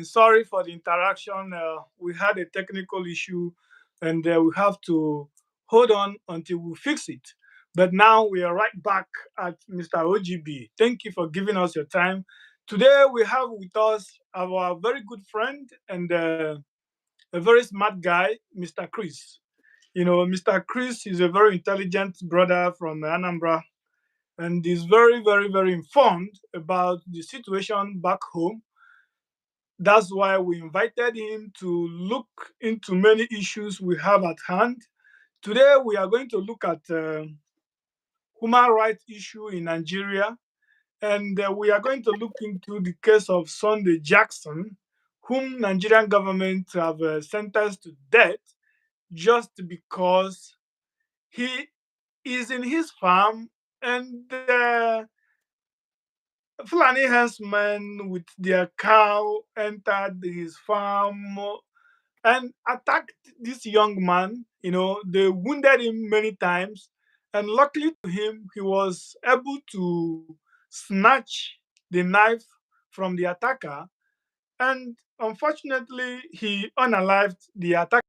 Sorry for the interaction. We had a technical issue, and we have to hold on until we fix it. But now we are right back at Mr. O.G.B. Thank you for giving us your time. Today we have with us our very good friend and a very smart guy, Mr. Chris. Mr. Chris is a very intelligent brother from Anambra and is very, very, very informed about the situation back home. That's why we invited him to look into many issues we have at hand. Today, we are going to look at human rights issue in Nigeria, and we are going to look into the case of Sunday Jackson, whom Nigerian government have sentenced to death just because he is in his farm and Fulani herdsmen with their cow entered his farm and attacked this young man. They wounded him many times, and luckily to him, he was able to snatch the knife from the attacker. And unfortunately, he unalived the attacker,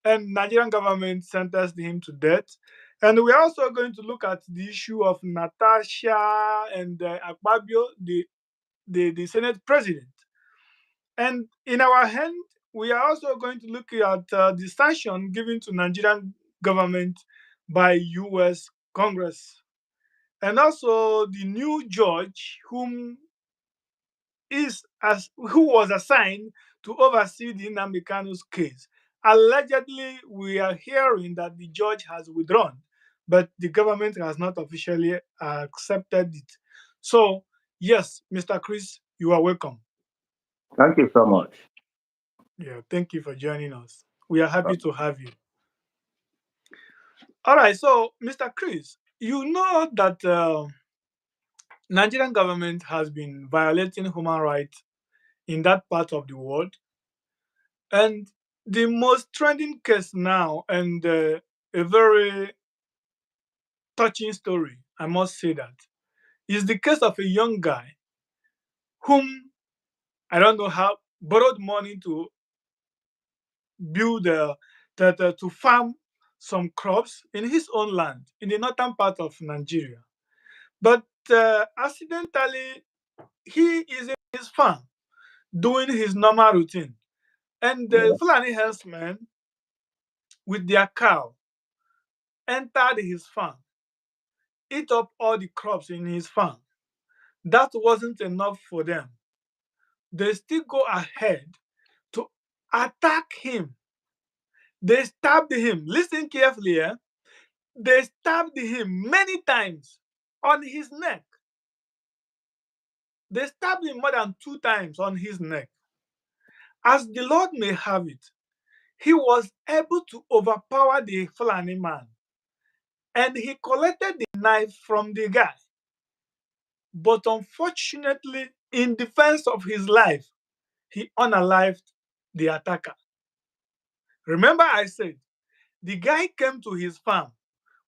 and Nigerian government sentenced him to death. And we're also going to look at the issue of Natasha and Akpabio, the Senate president. And in our hand, we are also going to look at the sanction given to Nigerian government by U.S. Congress, and also the new judge who was assigned to oversee the Nnamdi Kanu's case. Allegedly, we are hearing that the judge has withdrawn, but the government has not officially accepted it. So, yes, Mr. Chris, you are welcome. Thank you so much. Yeah, thank you for joining us. We are happy to have you. All right, so Mr. Chris, you know that Nigerian government has been violating human rights in that part of the world, and the most trending case now, and a very touching story, I must say that, is the case of a young guy whom I don't know how borrowed money to build to farm some crops in his own land in the northern part of Nigeria. But accidentally, he is in his farm doing his normal routine, and the Yeah. Fulani herdsmen with their cow entered his farm, eat up all the crops in his farm. That wasn't enough for them. They still go ahead to attack him. They stabbed him. Listen carefully, eh? They stabbed him many times on his neck. They stabbed him more than 2 times on his neck. As the Lord may have it, he was able to overpower the Fulani man, and he collected the knife from the guy. But unfortunately, in defense of his life, he unalived the attacker. Remember, I said the guy came to his farm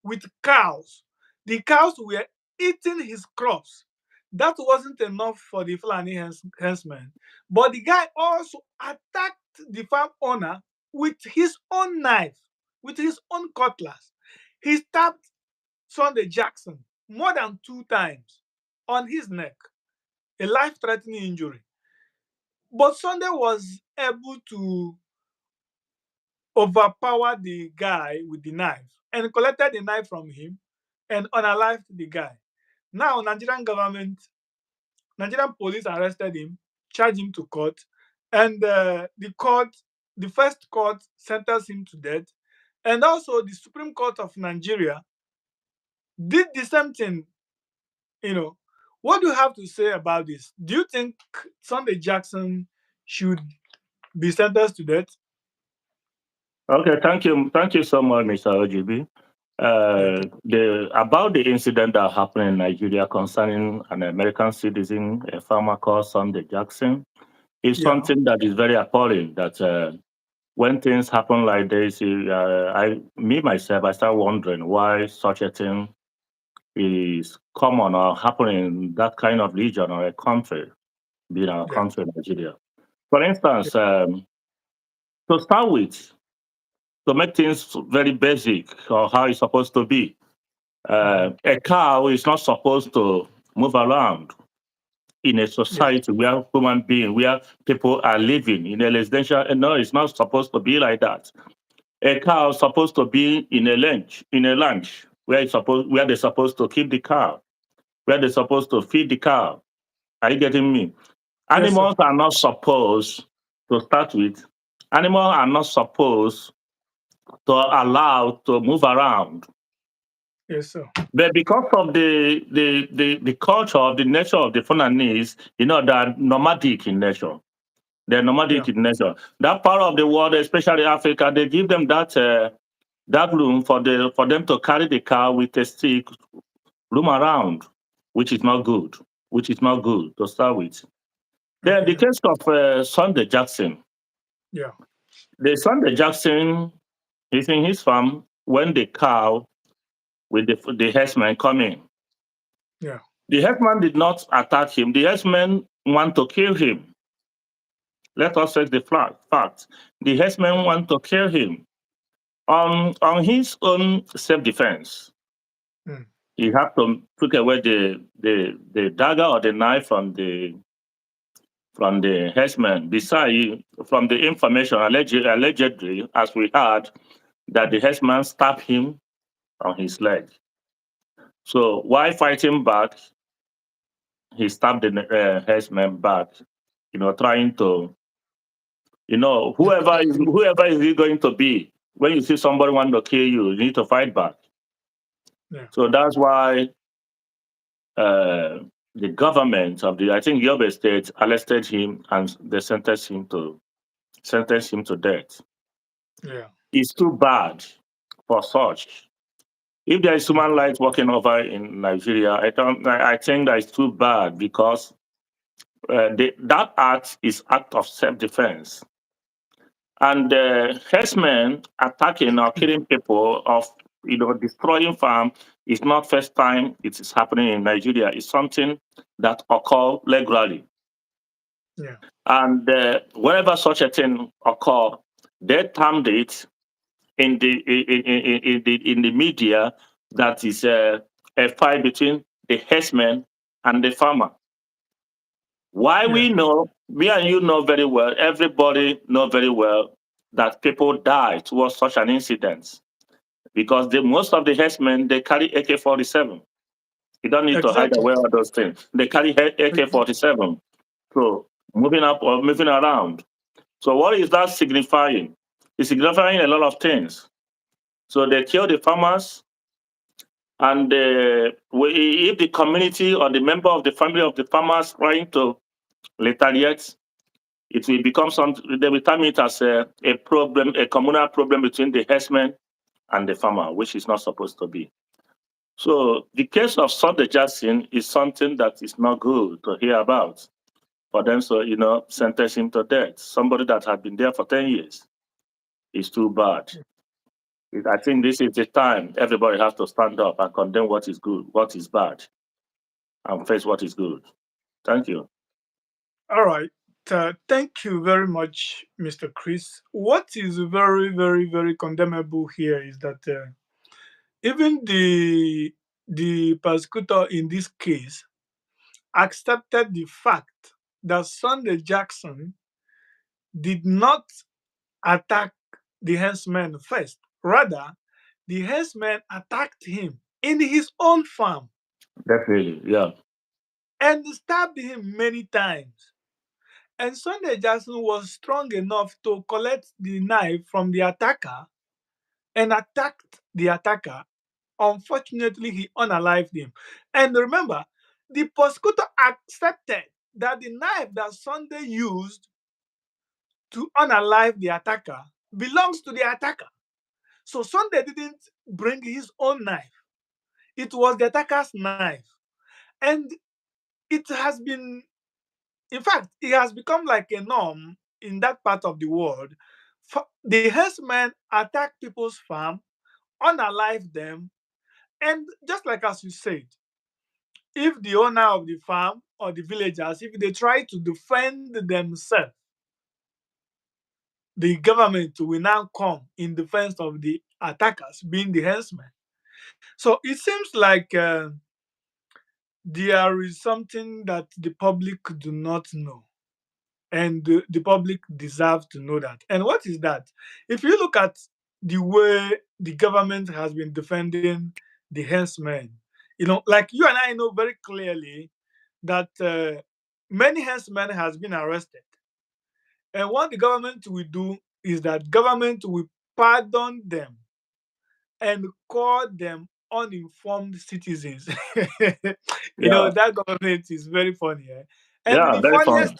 with cows. The cows were eating his crops. That wasn't enough for the Fulani herdsmen. But the guy also attacked the farm owner with his own knife, with his own cutlass. He stabbed Sunday Jackson more than 2 times on his neck, a life threatening injury. But Sunday was able to overpower the guy with the knife and collected the knife from him and unalived the guy. Now, Nigerian police arrested him, charged him to court, and the first court sentenced him to death. And also, the Supreme Court of Nigeria did the same thing. You know, what do you have to say about this? Do you think Sunday Jackson should be sentenced to death? Okay, thank you. Thank you so much, Mr. O.G.B. Yeah, The about the incident that happened in Nigeria concerning an American citizen, a farmer called Sunday Jackson, is yeah, something that is very appalling. That when things happen like this, me myself, I start wondering why such a thing is common or happening in that kind of region or a country, being our yeah, country, Nigeria. For instance, to start with, to make things very basic or how it's supposed to be, Mhm. a cow is not supposed to move around in a Yes. society where human being, where people are living in a residential. No, it's not supposed to be like that. A cow is supposed to be in a lunch where where they're supposed to keep the cow, where they're supposed to feed the cow. Are you getting me? Yes, sir. Animals are not supposed to start with. Animals are not supposed to allow to move around. Yes, sir. But because of the culture of the nature of the Fulanese, they're nomadic in nature. They're nomadic Yeah. in nature. That part of the world, especially Africa, they give them that room for them to carry the cow with a stick, roam around, which is not good. Which is not good to start with. Then the Okay. case of Sunday Jackson. Yeah. The Sunday Jackson is in his farm when the cow with the herdsman come in. Yeah. The herdsman did not attack him. The herdsman want to kill him. Let us face the fact. The herdsman want to kill him. On his own self-defense, Mm. he had to take away the dagger or the knife from the herdsman. Besides, from the information allegedly, as we heard, that the Mm. herdsman stabbed him on his leg. So while fighting back, he stabbed the herdsman back. Trying to, whoever is he going to be. When you see somebody want to kill you, you need to fight back. Yeah. So that's why uh, the government of I think Yobe State arrested him and they sentenced him to death. Yeah. It's too bad for such. If there is human Okay. rights working over in Nigeria, I think that it's too bad because that act is act of self-defense. And herdsmen attacking or killing people of destroying farm is not first time it is happening in Nigeria. It's something that occur regularly. Yeah. And whenever such a thing occur, they termed it in the media that is a fight between the herdsman and the farmer. Why Yeah. we know, me and you know very well, everybody know very well that people die towards such an incident because most of the herdsmen they carry AK-47. You don't need to hide Exactly. away all those things. They carry AK-47. So moving up or moving around. So what is that signifying? It's signifying a lot of things. So they kill the farmers, and if the community or the member of the family of the farmers trying to retaliate, it will become something. They will term it as a problem, a communal problem between the herdsman and the farmer, which is not supposed to be. So the case of Sunday Jackson is something that is not good to hear about. For them, so sentence him to death. Somebody that had been there for 10 years is too bad. I think this is the time everybody has to stand up and condemn what is good, what is bad, and face what is good. Thank you. All right. Thank you very much, Mr. Chris. What is very, very, very condemnable here is that even the prosecutor in this case accepted the fact that Sunday Jackson did not attack the herdsman first. Rather, the herdsman attacked him in his own farm Definitely, yeah. and stabbed him many times. And Sunday Jackson was strong enough to collect the knife from the attacker and attacked the attacker. Unfortunately, he unalived him. And remember, the prosecutor accepted that the knife that Sunday used to unalive the attacker belongs to the attacker. So Sunday didn't bring his own knife. It was the attacker's knife. And it has been, in fact, it has become like a norm in that part of the world. The herdsmen attack people's farm, unalive them, and just like as you said, if the owner of the farm or the villagers, if they try to defend themselves, the government will now come in defense of the attackers, being the herdsmen. So it seems like there is something that the public do not know, and the public deserves to know that. And what is that? If you look at the way the government has been defending the herdsmen, like you and I know very clearly that many herdsmen has been arrested. And what the government will do is that government will pardon them and call them uninformed citizens. Yeah, That government is very funny. Eh? And yeah, the very funny.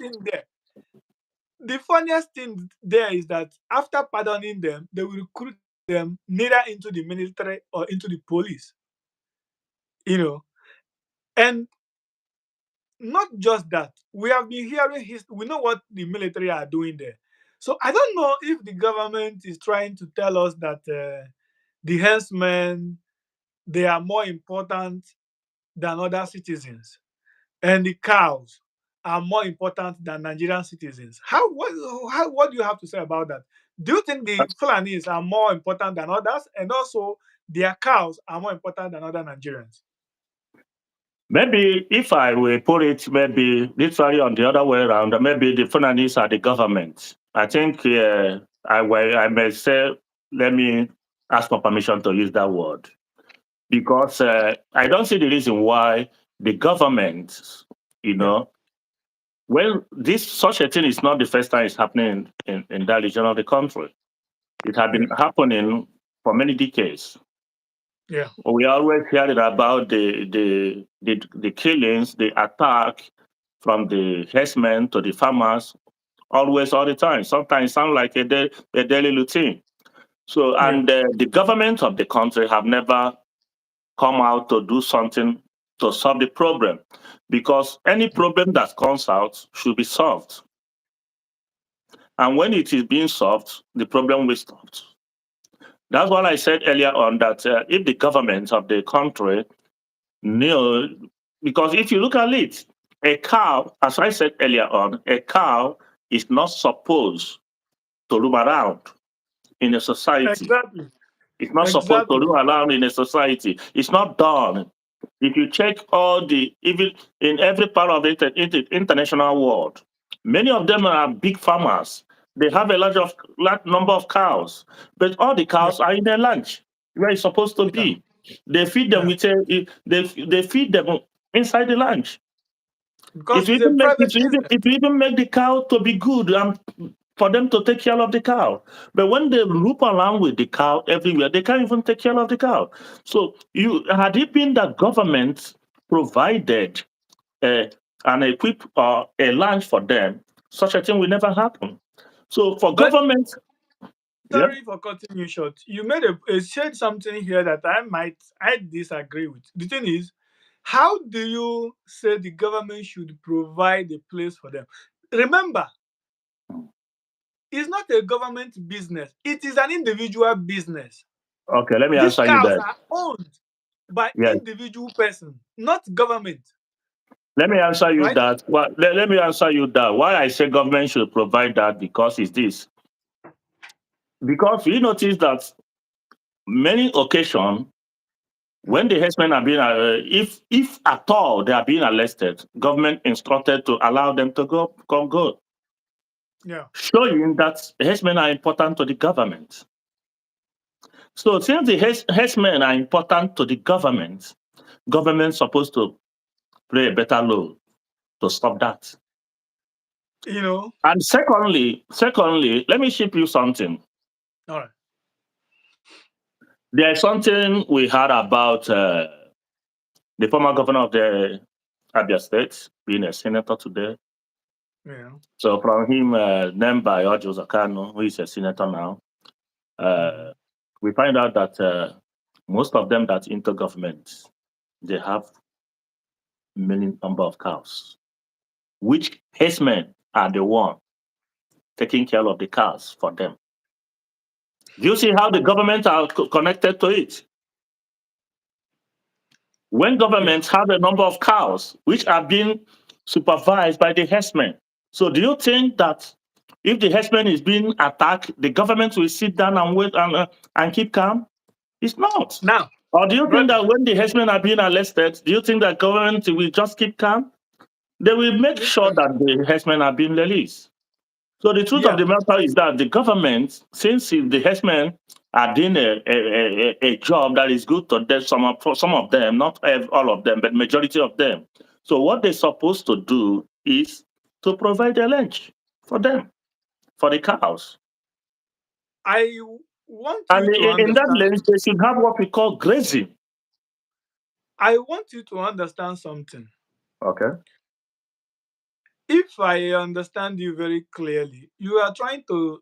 funniest thing there is that after pardoning them, they will recruit them neither into the military or into the police. You know, and not just that, we have been hearing we know what the military are doing there. So I don't know if the government is trying to tell us that the herdsmen, they are more important than other citizens, and the cows are more important than Nigerian citizens. What do you have to say about that? Do you think the Fulanis are more important than others, and also their cows are more important than other Nigerians? Maybe if I will put it maybe literally on the other way around, maybe the Funanis are the government. I think I may say, let me ask for permission to use that word because I don't see the reason why the government, you Yeah, know, well, this such a thing is not the first time it's happening in that region of the country. It had yeah, been happening for many decades. yeah, We always hear it about the killings, the attack from the herdsmen to the farmers, always all the time. Sometimes sound like a daily routine. So, yeah. and the government of the country have never come out to do something to solve the problem, because any problem that comes out should be solved. And when it is being solved, the problem will stop. That's what I said earlier on that if the government of the country knew, because if you look at it, a cow, as I said earlier on, a cow is not supposed to roam around in a society. Exactly, It's not supposed to exactly. roam around in a society. It's not done. If you check all the, even in every part of the international world, many of them are big farmers. They have a large number of cows, but all the Yeah, cows are in their lunch where it's supposed to yeah, be. They feed them yeah. with they feed them inside the lunch. Because it's a If private you even business. if you even make the cow to be good and for them to take care of the cow. But when they loop around with the cow everywhere, they can't even take care of the cow. So you had it been that government provided uh, and equip a lunch for them, such a thing will never happen. So for But government, yeah, sorry for cutting you short. You said something here that I disagree with. The thing is, how do you say the government should provide a place for them? Remember, it's not a government business. It is an individual business. okay, let me These answer you cows that. are owned by Yes. individual person, not government. Let me answer you Right? that. Well, let me answer you that. Why I say government should provide that because it's this. Because you notice that many occasions when the herdsmen are being, if at all they are being arrested, government instructed to allow them to go, Yeah. showing that herdsmen are important to the government. So since the herdsmen are important to the government supposed to play a better role to stop that. You know. And secondly, let me ship you something. All right. There is something we heard about the former governor of the Abia State being a senator today. Yeah. So from him, named by O.G.B, who is a senator now, Mhm. uh, we find out that most of them that enter government, they have many number of cows, which herdsmen are the one taking care of the cows for them. Do you see how the government are connected to it? When Yeah. governments have a number of cows which are being supervised by the herdsmen. So do you think that If the herdsman is being attacked, the government will sit down and wait and keep calm. It's not. Now, Or do you think brother, that when the herdsmen are being arrested, do you think that government will just keep calm? They will make sure listen, that the herdsmen are being released. So the truth of yeah, the matter is that the government, since if the herdsmen are doing a job that is good to them, for some of them, not all of them, but majority of them. So what they're supposed to do is to provide a lunch for them, for the cows. I want And you to in that understand. lunch, they should have what we call grazing. I want you to understand something. Okay. If I understand you very clearly, you are trying to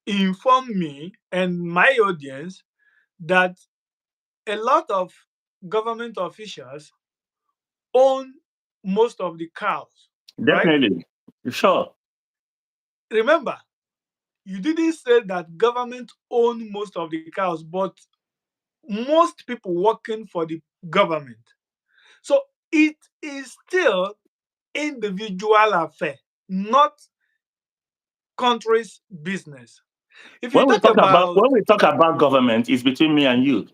inform me and my audience that a lot of government officials own most of the cows, right? Definitely. Sure. Remember, you didn't say that government own most of the cows, but most people working for the government. So it is still individual affair, not country's business. If you talk about, When we talk about government, it's between me and you.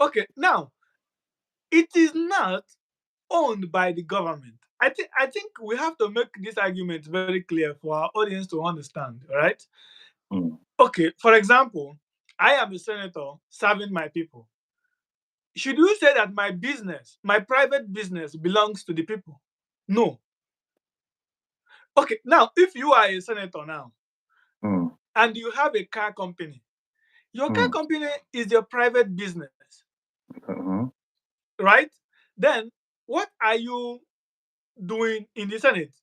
okay, now it is not owned by the government. I think we have to make this argument very clear for our audience to understand, right? Mm, Okay, for example, I am a senator serving my people. Should you say that my business, my private business, belongs to the people? No. Okay, now if you are a senator now mm, and you have a car company, your car mm, company is your private business, mhm. right? Then what are you doing in the Senate?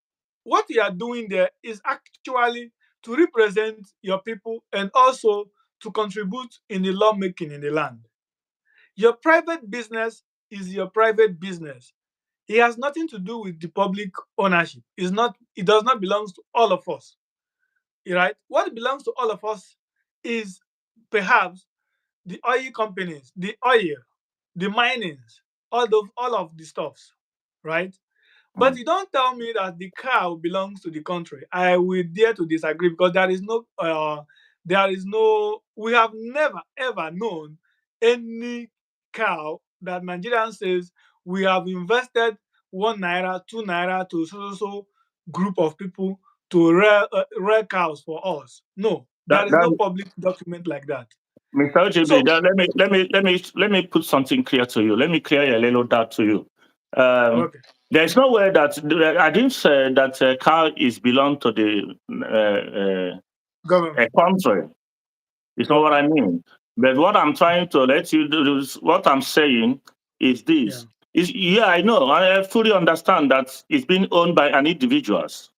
What you are doing there is actually to represent your people and also to contribute in the lawmaking in the land. Your private business is your private business. It has nothing to do with the public ownership. It does not belong to all of us. Right? What belongs to all of us is perhaps the oil companies, the oil, the minings, all of the stuffs, right? But Mm. you don't tell me that the cow belongs to the country. I will dare to disagree because we have never ever known any cow that Nigerian says we have invested 1 naira, 2 naira to so group of people to rear cows for us. No, there is no That public document like that. Mr. O.G.B, So, let me put something clear to you. Let me clear a little doubt to you. Um, okay, there's no way that I didn't say that car is belong to the a government. country. It's not what Okay, I mean. But what I'm trying to let you do is what I'm saying is yeah, this. Is yeah, I know. I fully understand that it's being owned by an individuals.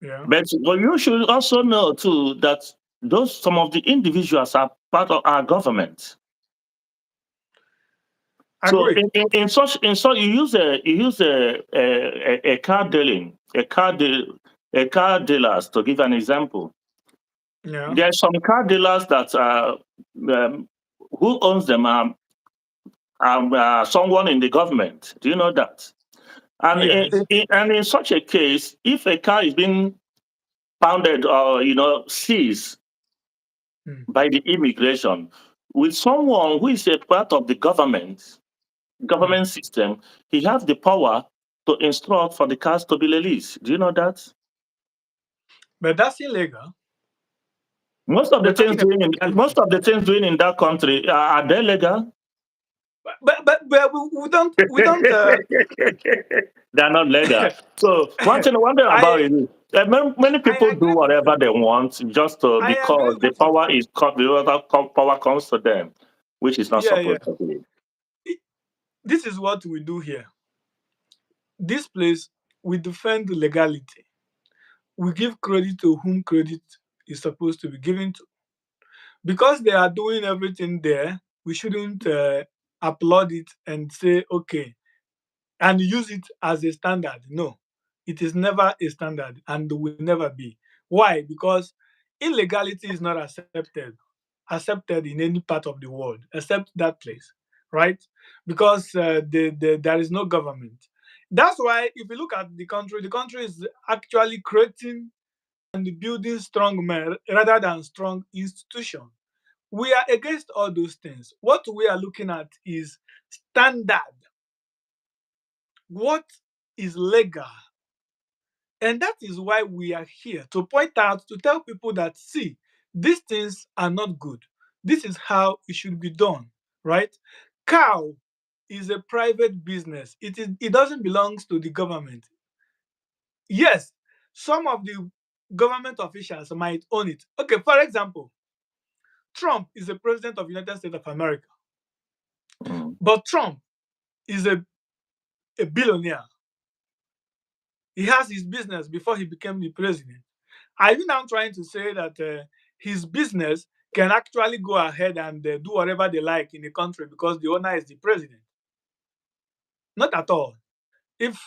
yeah, But you should also know too that those some of the individuals are part of our government. So agree. in such you use a car dealing a car dealers to give an example. Yeah, There are some car dealers that um, who owns them someone in the government. Do you know that? And yes. and in such a case, if a car is being pounded or seized Mm. by the immigration with someone who is a part of the Mm. government system, he has the power to instruct for the cars to be released. Do you know that? But that's illegal. Most of the We're things talking about doing legality. in that country are they legal? But we don't They're not legal. So one thing about I it is that many people I do agree with whatever you. they want just to I agree because the with you. power is the other power comes to them, which is not Yeah, yeah. supposed to be. I- This is what we do here. This place, we defend legality. We give credit to whom credit is supposed to be given to. Because they are doing everything there, we shouldn't applaud it and say, okay, and use it as a standard. No, it is never a standard and will never be. Why? Because illegality is not accepted in any part of the world except that place, right? Because there is no government. That's why if you look at the country is actually creating and building strong men rather than strong institutions. We are against all those things. What we are looking at is standard, what is legal. And that is why we are here to point out, to tell people that, see, these things are not good. This is how it should be done, right? Cow is a private business. It doesn't belong to the government. Yes, some of the government officials might own it. Okay, for example, Trump is the president of the United States of America, Mm. but Trump is a billionaire. He has his business before he became the president. Are you now trying to say that his business can actually go ahead and do whatever they like in the country because the owner is the president? Not at all. If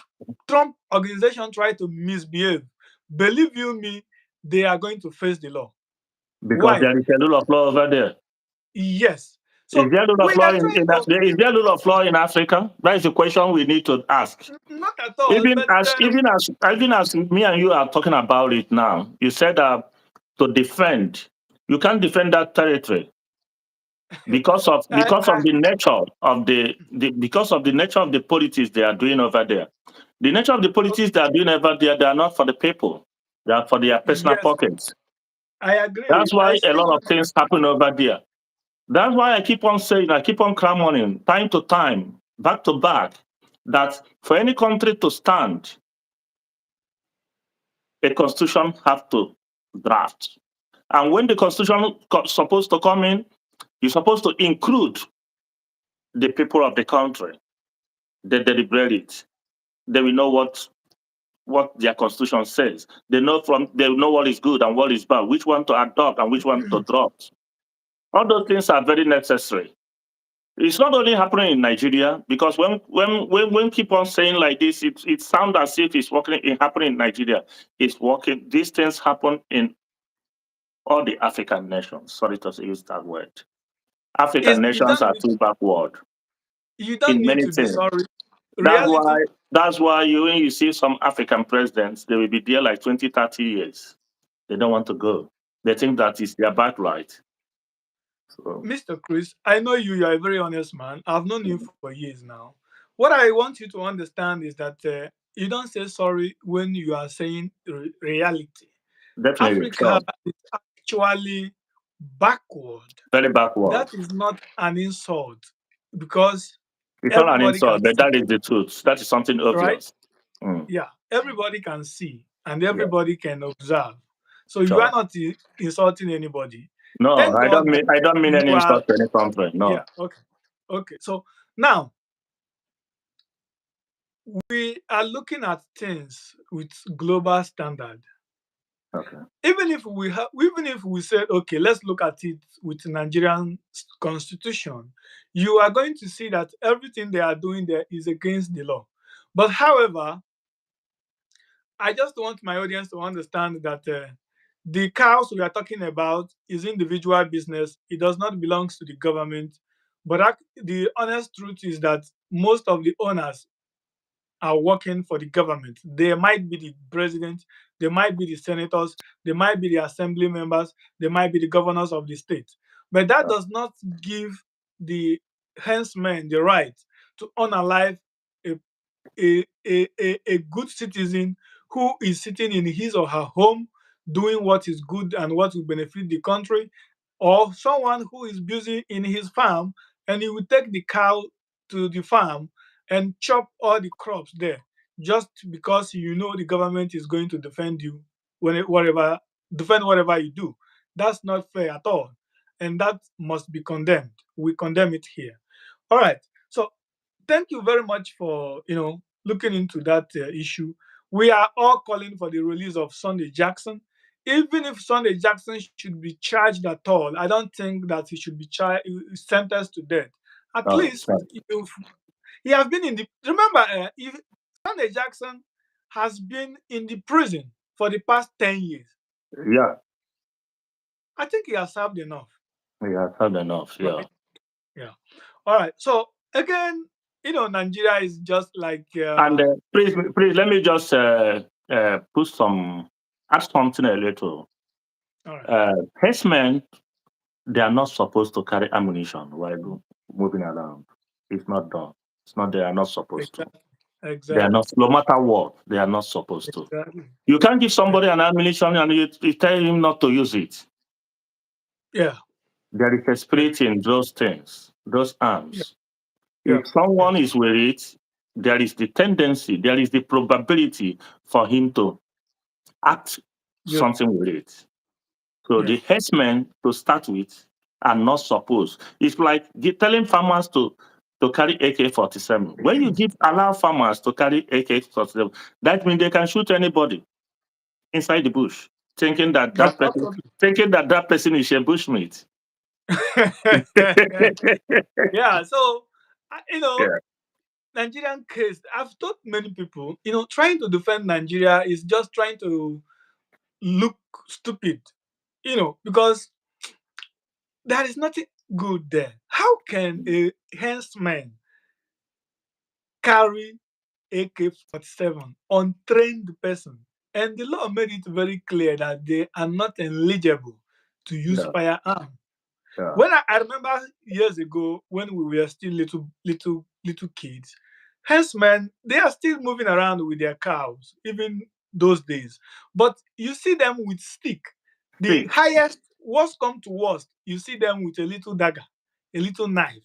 Trump organization try to misbehave, believe you me, they are going to face the law. Because Why? there is a rule of law over there. Yes. Is So there rule we of law are trying to, is there rule of law in Africa? That is the question we need to ask. not at all, but Even as me and you are talking about it now, you said that to defend, you can't defend that territory I, because of the nature of because of the nature of the politics they are doing over there. The nature of the politics they are doing over there, they are not for the people. They are for their personal yes, pockets. I agree. That's I why a still lot of want things happen over there. That's why I keep on saying, I keep on clamoring time to time, back to back, that for any country to stand, a constitution have to draft. And when the constitution supposed to come in, you're supposed to include the people of the country. They deliberate it. They will know what their constitution says. They know what is good and what is bad, which one to adopt and which one to drop. All those things are very necessary. It's not only happening in Nigeria because when keep on saying like this, it sounds as if it happening in Nigeria. It's working. These things happen in all the African nations. Sorry to use that word. African is you nations don't are need too backward you don't in need many to be things. sorry. That's Reality why that's why when you see some African presidents, they will be there like 20, 30 years. They don't want to go. They think that is their birthright. So Mr. Chris, I know you are a very honest man. I've known you for years now. What I want you to understand is that you don't say sorry when you are saying reality. definitely, Africa sure. is actually backward. Very backward. That is not an insult because It's not an everybody can insult, but see, that is the truth. That is something right? obvious. Mm, Yeah, everybody can see and yeah, everybody can observe. So you are sure. not insulting anybody. No, Thank God that I don't mean you any are, insult to any country. yeah, No. okay. Okay. So now we are looking at things with global standard. Okay. Even if we said, okay, let's look at it with Nigerian constitution, you are going to see that everything they are doing there is against the law. But however, I just want my audience to understand that the cows we are talking about is individual business. It does not belong to the government. But the honest truth is that most of the owners are working for the government. They might be the president, they might be the senators, they might be the assembly members, they might be the governors of the state. But that does not give the henchmen the right to unalive a, a good citizen who is sitting in his or her home doing what is good and what will benefit the country, or someone who is busy in his farm and he will take the cow to the farm and chop all the crops there just because you know the government is going to defend you whatever defend whatever you do. That's not fair at all, and that must be condemned. We condemn it here. All right. So thank you very much for looking into that issue. We are all calling for the release of Sunday Jackson. Even if Sunday Jackson should be charged at all, I don't think that he should be sentenced to death. At Oh, least sorry. if he has been in the remember if Sunday Jackson has been in the prison for the past 10 years. Yeah, I think he has served enough, yeah, I've had enough. Yeah. right? Yeah. All right. So again, Nigeria is just like And please, let me just put some add something a little. All right. Herdsmen, they are not supposed to carry ammunition while moving around. It's not done. It's not. They are not supposed to. Exactly. They are Exactly. not. No matter what, they are not supposed to. Exactly. You can't give Yeah. somebody an ammunition and you tell him not to use it. Yeah. There is a Yeah. spirit in those things, those Yeah. arms. Yeah. If Yeah. someone is with it, there is the tendency, there is the probability for him to act Yeah. something with it. So Yeah. the herdsmen to start with are not supposed. It's like telling farmers to carry AK-47. When you give allow farmers to carry AK-47, that means they can shoot anybody inside the bush, thinking that That's that person absolutely. is a bushmeat. Yeah. So, you know, Yeah, Nigerian case, I've told many people, trying to defend Nigeria is just trying to look stupid, because there is nothing good there. How can a henchman carry AK-47, untrained person? And the law made it very clear that they are not eligible to use yeah, firearm. yeah. When I remember years ago when we were still little kids, herdsmen, they are still moving around with their cows, even those days. But you see them with stick. The Thick, highest, worst come to worst, you see them with a little dagger, a little knife.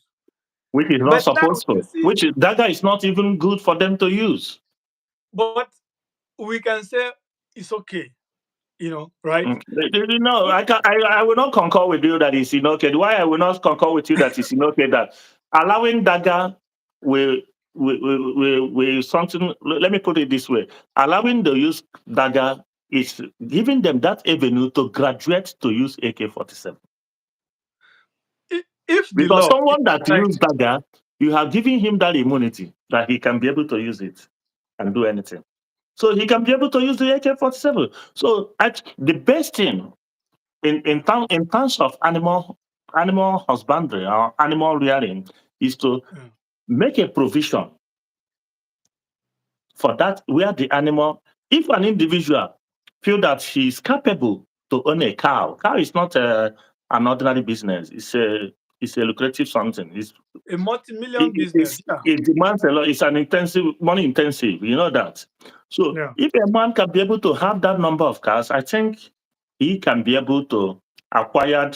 which is not But now supposed you to. see, Which is dagger is not even good for them to use. but we can say it's okay, right? Mm. I will not concur with you that it's okay. Why I will not concur with you that it's okay that allowing dagger will will something. Let me put it this way: allowing the use dagger is giving them that avenue to graduate to use AK-47. If the Because law is someone that used correct, dagger, you have given him that immunity that he can be able to use it and do anything. So he can be able to use the AK-47. So the best thing in terms of animal husbandry or animal rearing is to yeah, make a provision for that where the animal, if an individual feel that he is capable to own a cow is not an ordinary business. It's a lucrative something. a multi-million business, yeah, It demands a lot. It's an intensive, money intensive. You know that. So yeah, if a man can be able to have that number of cars, I think he can be able to acquire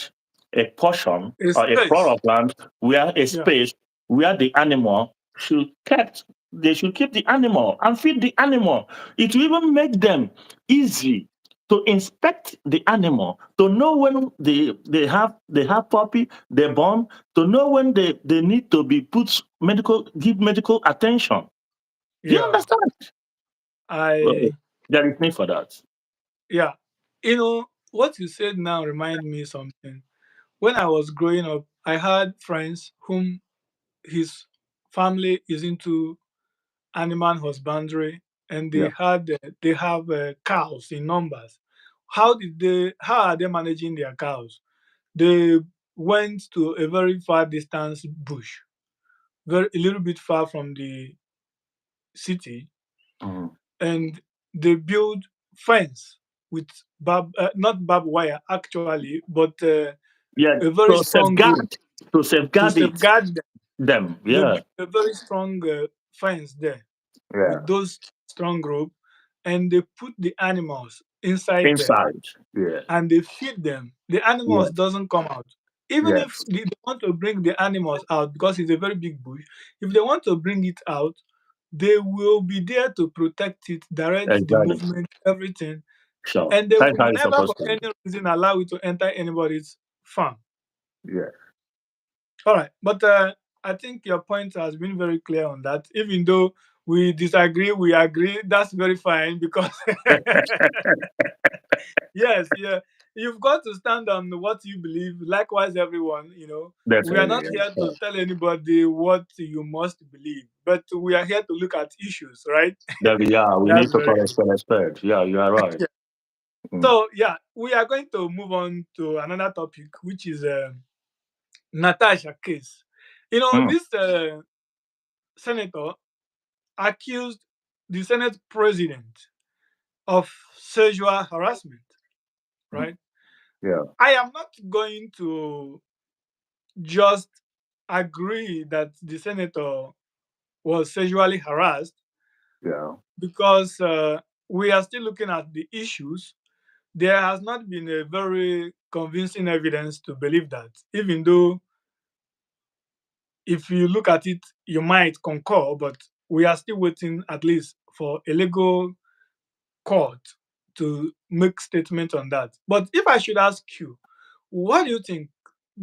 a portion a or a plot space, of land where a yeah, space where the animal should kept. They should keep the animal and feed the animal. It will even make them easy to inspect the animal, to know when they have puppy, they're born, to know when they need to be give medical attention. Do you yeah. understand? I There is need for that. Yeah, what you said now remind me something. When I was growing up, I had friends whom his family is into animal husbandry, and Yeah. they have cows in numbers. How are they managing their cows? They went to a very far distance bush, a little bit far from the city, Mhm. and they build fence with not barbed wire actually, but Yeah, a very strong rope to to safeguard it safeguard them. them. They Yeah. build a very strong fence there with Yeah. those strong rope, and they put the animals inside there, Inside. Yeah. and they feed them. The animals Yes. doesn't come out. Even if Yes. they want to bring the animals out because it's a very big bush, if they want to bring it out, they will be there to protect it, direct the Exactly. movement, everything, Sure. and they That's will how it's never for supposed to be. any reason allow it to enter anybody's farm. Yeah. All right, but I think your point has been very clear on that. Even though we disagree, we agree. That's very fine because yes, yeah, you've got to stand on what you believe. Likewise, everyone, we are Definitely. not Yeah. here to Sure. tell anybody what you must believe, but we are here to look at issues, right? Yeah, we That's need to very call a good. spade a spade. Yeah, you are right. Yeah. Mm. So yeah, we are going to move on to another topic, which is Natasha case. Mm. This senator accused the Senate president of sexual harassment, Mhm. right? Yeah, I am not going to just agree that the senator was sexually harassed yeah. because we are still looking at the issues. There has not been a very convincing evidence to believe that, even though if you look at it, you might concur, but we are still waiting at least for a legal court to make statement on that. But if I should ask you, what do you think?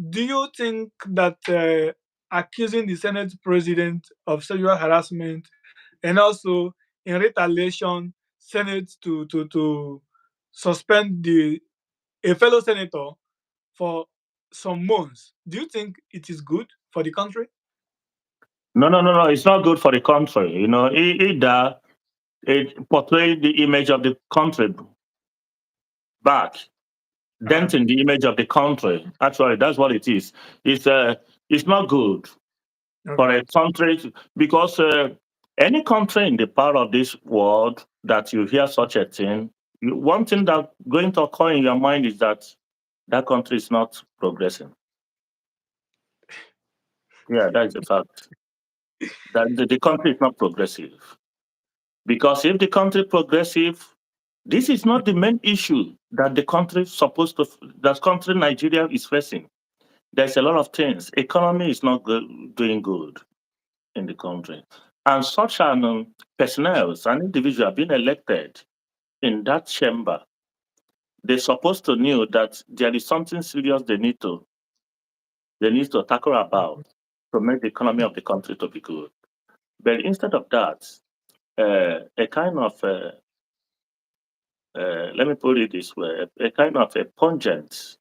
Do you think that accusing the Senate president of sexual harassment and also in retaliation, Senate to suspend the a fellow senator for some months, do you think it is good for the country? No, no, no, no. It's not good for the country. Either it portrays the image of the country back, Uh, denting the image of the country. Actually, that's what it is. It's not good for okay. a country because any country in the part of this world that you hear such a thing, one thing that going to occur in your mind is that that country is not progressing. Yeah, that is a fact. That the country is not progressive. Because if the country progressive, this is not the main issue that the country supposed to that country Nigeria is facing. There's a lot of things. Economy is not doing good in the country, and such an personnel, an individual being elected in that chamber, they're supposed to know that there is something serious they need to tackle about to make the economy of the country to be good. But instead of that, a kind of let me put it this way, a kind of a pungent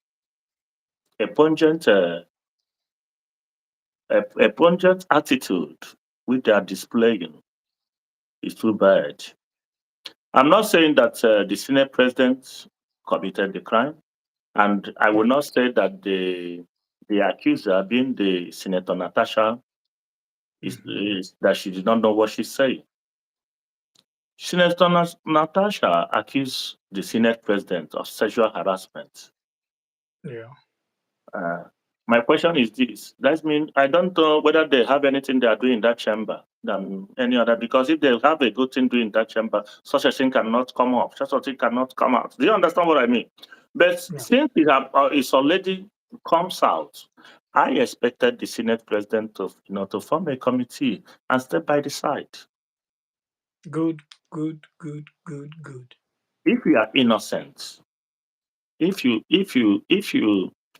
attitude which they are displaying is too bad. I'm not saying that the Senate president committed the crime, and I will Yeah. not say that the accuser, being the Senator Natasha, Mhm. is that she did not know what she's saying. Senator Natasha accused the Senate president of sexual harassment. Yeah. Uh, my question is this: that means I don't know whether they have anything they are doing in that chamber than any other. Because if they have a good thing doing in that chamber, such a thing cannot come up. Such a thing cannot come out. Do you understand what I mean? But Yeah. since it's already comes out, I expected the Senate president to form a committee and step by the side. Good, good, good, good, good. If you are innocent, if you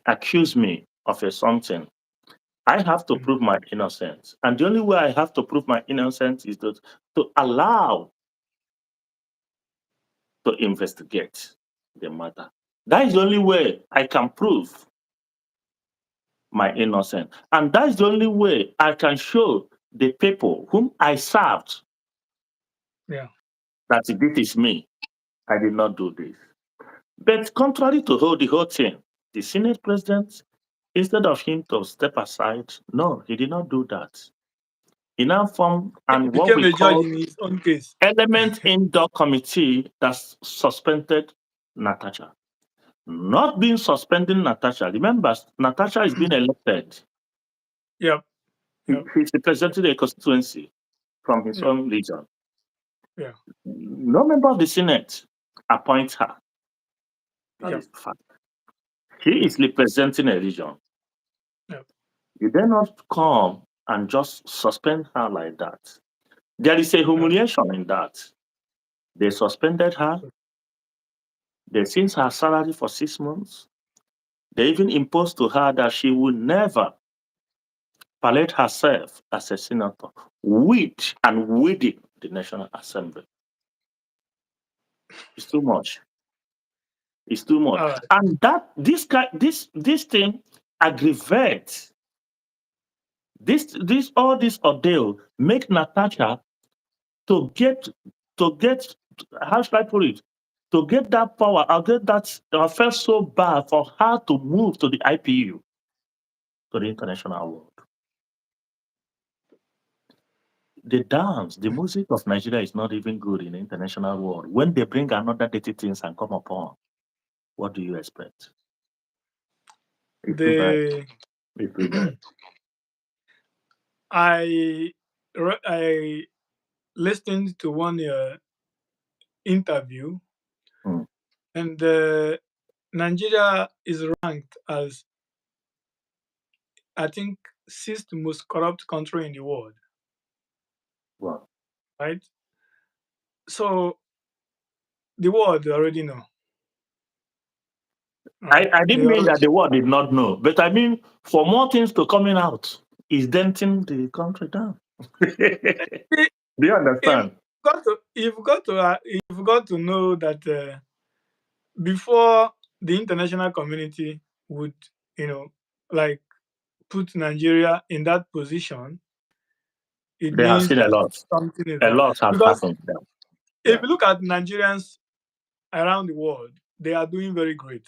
accuse me of a something, I have to Mm. prove my innocence. And the only way I have to prove my innocence is to allow to investigate the matter. That is the only way I can prove my innocence. And that's the only way I can show the people whom I served Yeah. that this is me. I did not do this. But contrary to the whole thing, the Senate president, instead of him to step aside, no, he did not do that. He now formed He and what became we a judge call in his own case. element indoor committee that suspended Natasha. Not being suspending Natasha. Remember, Natasha is being elected. Yep. Yep. He's representing a constituency from his Yep. own region. Yeah. No member of the Senate appoints her. That Yep. is the fact. He Yep. is representing a region. Yep. You dare not come and just suspend her like that. There is a Yep. humiliation in that. They suspended her. They seized her salary for 6 months. They even imposed to her that she would never palliate herself as a senator with and within the National Assembly. It's too much. It's too much. All right. And that this thing aggravates this all this ordeal make Natasha to get to get how should I put it? To get that power, I'll get that felt so bad for her to move to the IPU, to the international world. the dance, the music of Nigeria is not even good in the international world. When they bring another dirty things and come upon, what do you expect? It's too bad. The It's too bad. I listened to one interview, Mm. and Nigeria is ranked as, I think, sixth most corrupt country in the world, Well, right? So the world already know, right? I They didn't mean already, that the world did not know, but I mean for more things to coming out is denting the country down. Do you you've understand? you've got to know that before the international community would, you know, like put Nigeria in that position, it They have means seen a that lot. something is A wrong. lot has Because happened. Yeah. if Yeah. you look at Nigerians around the world, they are doing very great.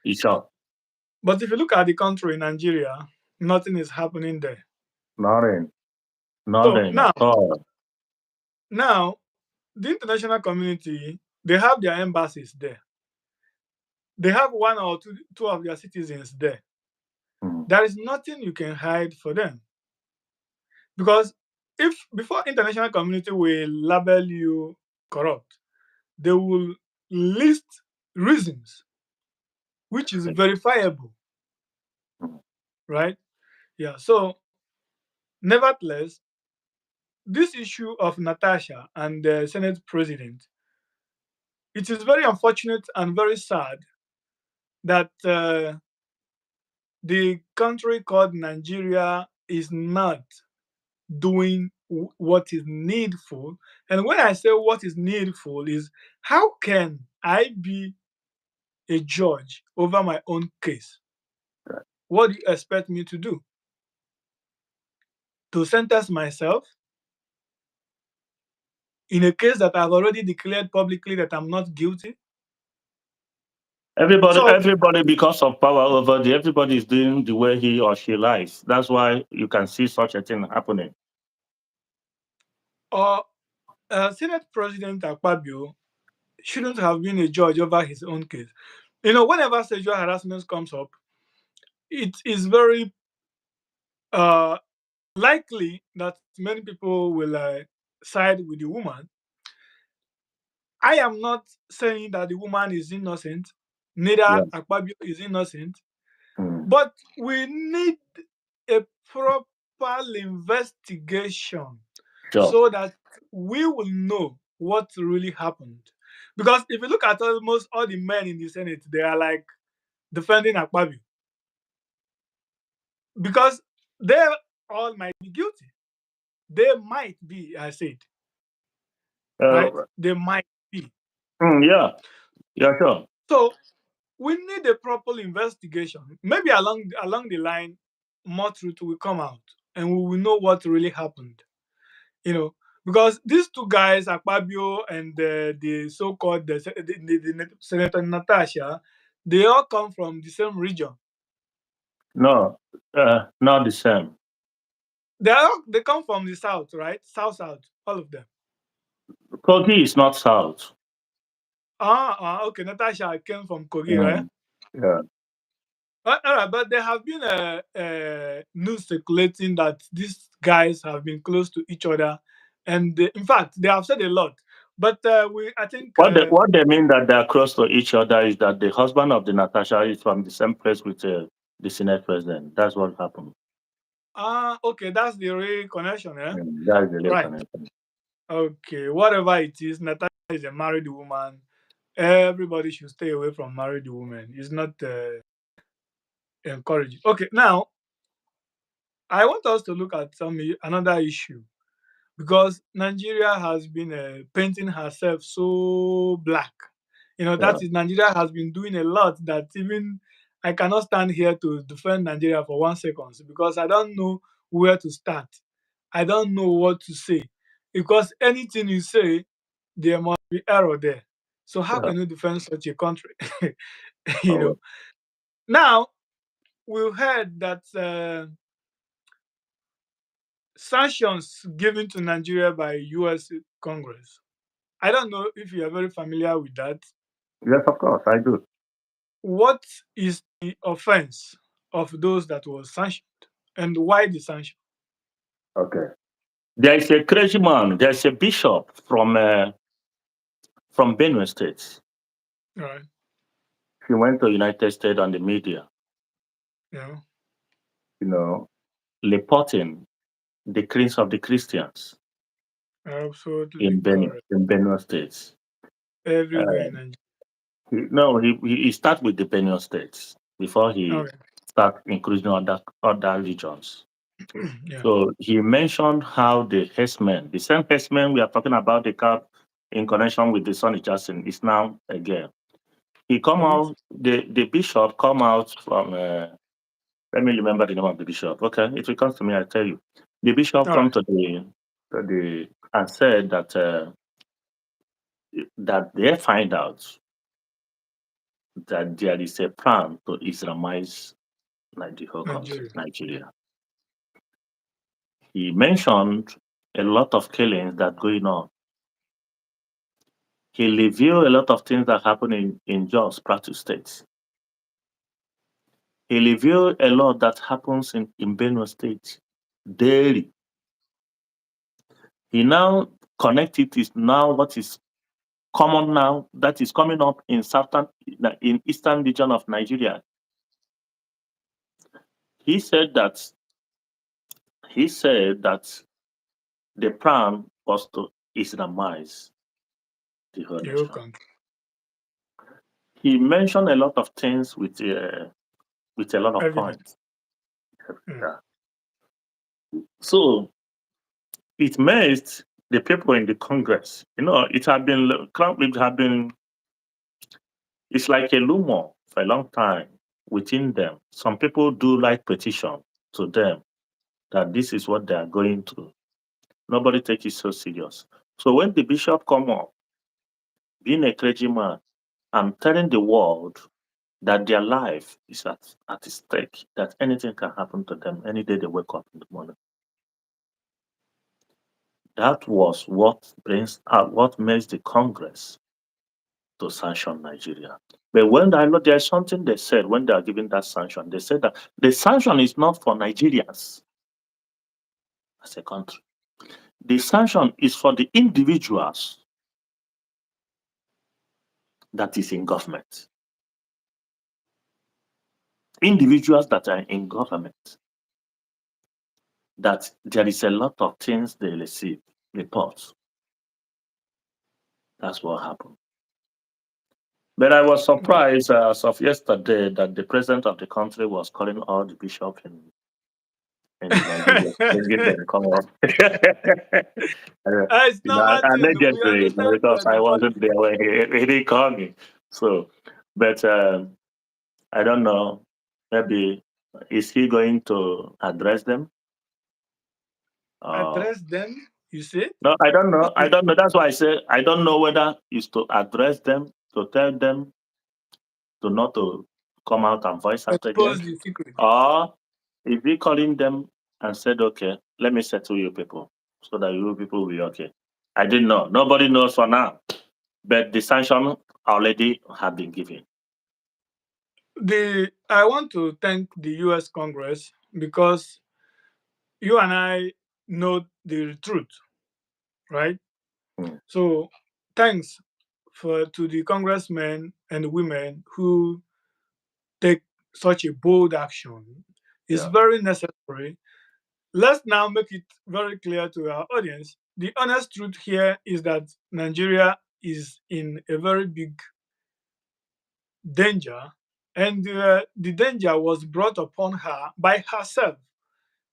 You sure? But if you look at the country, Nigeria, nothing is happening there. Nothing. So Nothing at now, all. now the international community, they have their embassies there. They have one or two of their citizens there. Mm. There is nothing you can hide for them. Because if before international community will label you corrupt, they will list reasons which is verifiable, Mm. right? Yeah. So nevertheless, this issue of Natasha and the Senate president, it is very unfortunate and very sad that the country called Nigeria is not doing what is needful. And when I say what is needful is, how can I be a judge over my own case? What do you expect me to do? To sentence myself in a case that I've already declared publicly that I'm not guilty? So, Everybody, because of power over the, everybody is doing the way he or she likes. That's why you can see such a thing happening. or Senate President Akpabio shouldn't have been a judge over his own case. You know, whenever sexual harassment comes up, it is very uh, likely that many people will side with the woman. I am not saying that the woman is innocent, neither Yeah. Akpabio is innocent, Mm. but we need a proper investigation Sure. so that we will know what really happened. Because if you look at almost all the men in the Senate, they are like defending Akpabio because they all might be guilty. They might be, I said, right? Uh, They might be. yeah. Yeah, sure. So we need a proper investigation. Maybe along the line, more truth will come out, and we will know what really happened. You know, because these two guys, Akpabio and the so-called the Senator Natasha, they all come from the same region. No, not the same. They come from the south, right? South, all of them. Kogi is not south. Okay. Natasha came from Kogi, right? Mm. Yeah. All right, but there have been news circulating that these guys have been close to each other, and in fact, they have said a lot. But I think, What they mean that they are close to each other is that the husband of the Natasha is from the same place with the Senate president. That's what happened. okay, that's the real connection, eh? That is the real Right. connection. Okay, whatever it is, Natasha is a married woman. Everybody should stay away from married women. It's not encouraging. Okay, now I want us to look at another issue because Nigeria has been painting herself so black. You know, Yeah. that is, Nigeria has been doing a lot that even I cannot stand here to defend Nigeria for 1 second because I don't know where to start. I don't know what to say because anything you say, there must be error there. So how Yeah. can you defend such a country? you Oh, know. well. Now we've heard that sanctions given to Nigeria by US Congress. I don't know if you are very familiar with that. Yes, of course, I do. What is the offense of those that was sanctioned and why the sanction? Okay. There is a crazy man. There's a bishop from Benue State. Right. He went to United States on the media, Yeah. you know, reporting the crimes of the Christians Absolutely correct. In Benue State. Everywhere Uh, in Nigeria. no, he start with the Benue States before he Okay. start including other regions. Yeah. So he mentioned how the herdsmen, the same herdsmen we are talking about, the cap in connection with the Sonny Jackson, is now again. He come Mhm. out, the bishop come out from. Let me remember the name of the bishop. Okay, if it comes to me, I tell you. The bishop All come right. to the and said that they find out that there is a plan to Islamize the whole country, Nigeria. Yeah. Nigeria. He mentioned a lot of killings that going on. He revealed a lot of things that happen in Jos Plateau State. He revealed a lot that happens in Benue State daily. He now connected is now what is common now that is coming up in eastern region of Nigeria. He said that he said that the plan was to Islamize the whole The whole nation. country. He mentioned a lot of things with a lot of Evidence. points. Mm. Yeah. So it made the people in the Congress, it had been it's like a rumor for a long time within them. Some people do like petition to them that this is what they are going through. Nobody takes it so serious. So when the bishop come up, being a clergyman, and telling the world that their life is at stake, that anything can happen to them any day they wake up in the morning. That was what makes the Congress to sanction Nigeria. But when I know there's something they said when they are giving that sanction, they said that the sanction is not for Nigerians as a country. The sanction is for the individuals that is in government. Individuals that are in government, that there is a lot of things they receive, reports. That's what happened. But I was surprised as of yesterday that the president of the country was calling all the bishops in Nigeria, bringing them come up. It's normal thing. We Allegedly, understand because I the wasn't there politics. when he didn't call me. So, but I don't know. Maybe is he going to address them? Uh, Address them, you said? no, I don't know. I Okay. don't know. That's why I say I don't know whether it's to address them, to tell them to not to come out and voice out again, Expose the secret. or is he calling them and said, "Okay, let me settle you people, so that you people will be okay." I didn't know. Nobody knows for now, but the sanction already have been given. I want to thank the US Congress because you and I know the truth, right? Mm, So thanks to the congressmen and women who take such a bold action. It's yeah, very necessary. Let's now make it very clear to our audience. The honest truth here is that Nigeria is in a very big danger, and the danger was brought upon her by herself,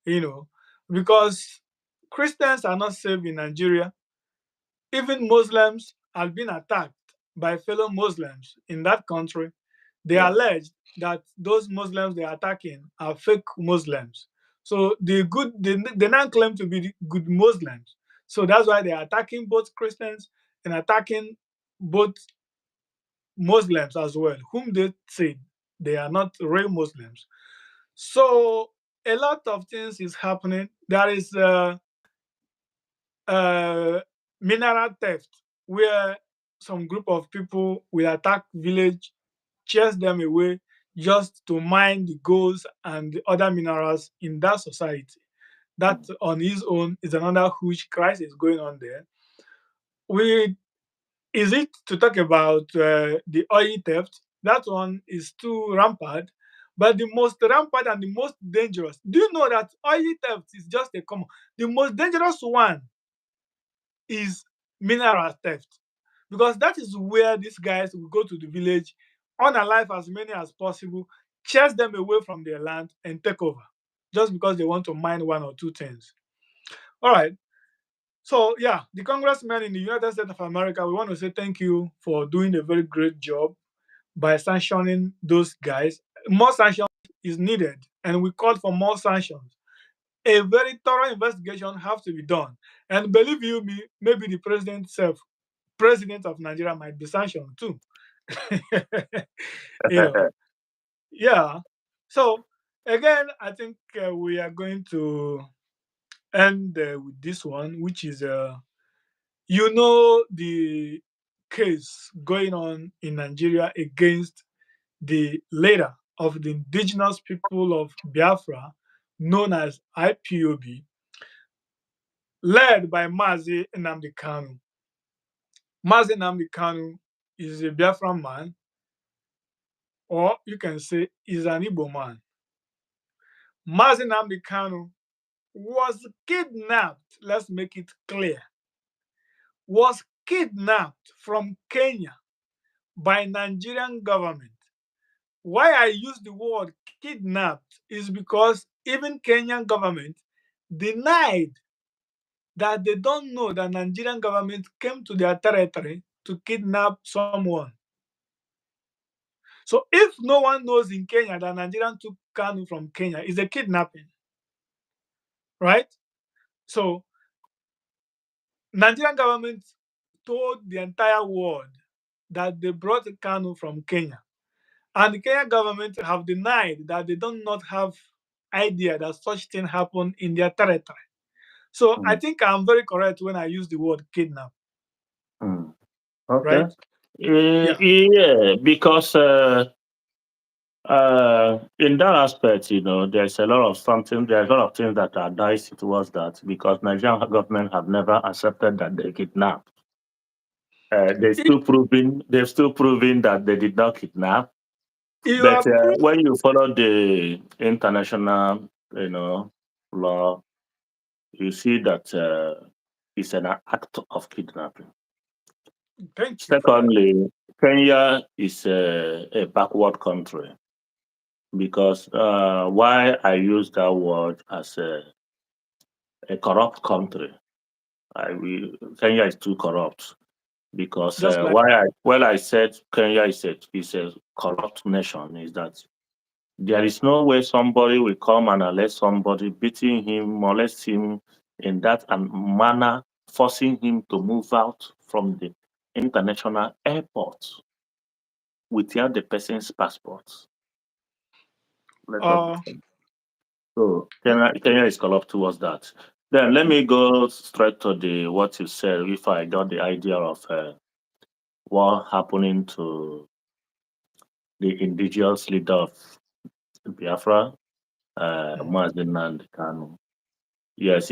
you know, because Christians are not safe in Nigeria. Even Muslims have been attacked by fellow Muslims in that country. They yeah. allege that those Muslims they are attacking are fake Muslims. So they now claim to be the good Muslims. So that's why they are attacking both Christians and attacking both Muslims as well, whom they say they are not real Muslims. So a lot of things is happening. There is uh, mineral theft, where some group of people will attack village, chase them away just to mine the golds and the other minerals in that society. That Mm. on its own is another huge crisis going on there. We Is it to talk about the oil theft? That one is too rampant. But the most rampant and the most dangerous. Do you know that oil theft is just a common? The most dangerous one is mineral theft, because that is where these guys will go to the village, unalive as many as possible, chase them away from their land, and take over, just because they want to mine one or two things. All right. So yeah, the congressmen in the United States of America, we want to say thank you for doing a very great job by sanctioning those guys. More sanctions is needed, and we called for more sanctions. A very thorough investigation have to be done. And believe you me, maybe the president self, president of Nigeria, might be sanctioned too. you know, yeah. So again, I think we are going to end with this one, which is the case going on in Nigeria against the leader of the indigenous people of Biafra, known as IPOB, led by Mazi Nnamdi Kanu. Mazi Nnamdi Kanu is a Biafran man, or you can say is an Igbo man. Mazi Nnamdi Kanu was kidnapped, let's make it clear, was kidnapped from Kenya by Nigerian government. Why I use the word kidnapped is because even Kenyan government denied that they don't know that Nigerian government came to their territory to kidnap someone. So if no one knows in Kenya that Nigerian took Kanu from Kenya, it's a kidnapping, right? So Nigerian government told the entire world that they brought Kanu from Kenya. And the Kenyan government have denied that they do not have idea that such thing happened in their territory. So I Mm. think I'm very correct when I use the word kidnap, Mm. Okay. right? Yeah. Yeah, because in that aspect, there's a lot of something, there's a lot of things that are dicey towards that because Nigerian government have never accepted that they kidnapped. If They've still proven that they did not kidnap. you But are pro- when you follow the international, law, you see that it's an act of kidnapping. Thank you for that. Secondly, Kenya is a backward country because why I use that word as a corrupt country. Kenya is too corrupt because Just like when I said Kenya is a corrupt nation is that there is no way somebody will come and arrest somebody, beating him, molest him in that manner, forcing him to move out from the international airport without the person's passport. Let us be uh frank. So Kenya is corrupt towards that. Then let me go straight to the what you said. If I got the idea of what happening to the indigenous leader of Biafra, mhm, Mazi Nnamdi Kanu. Yes,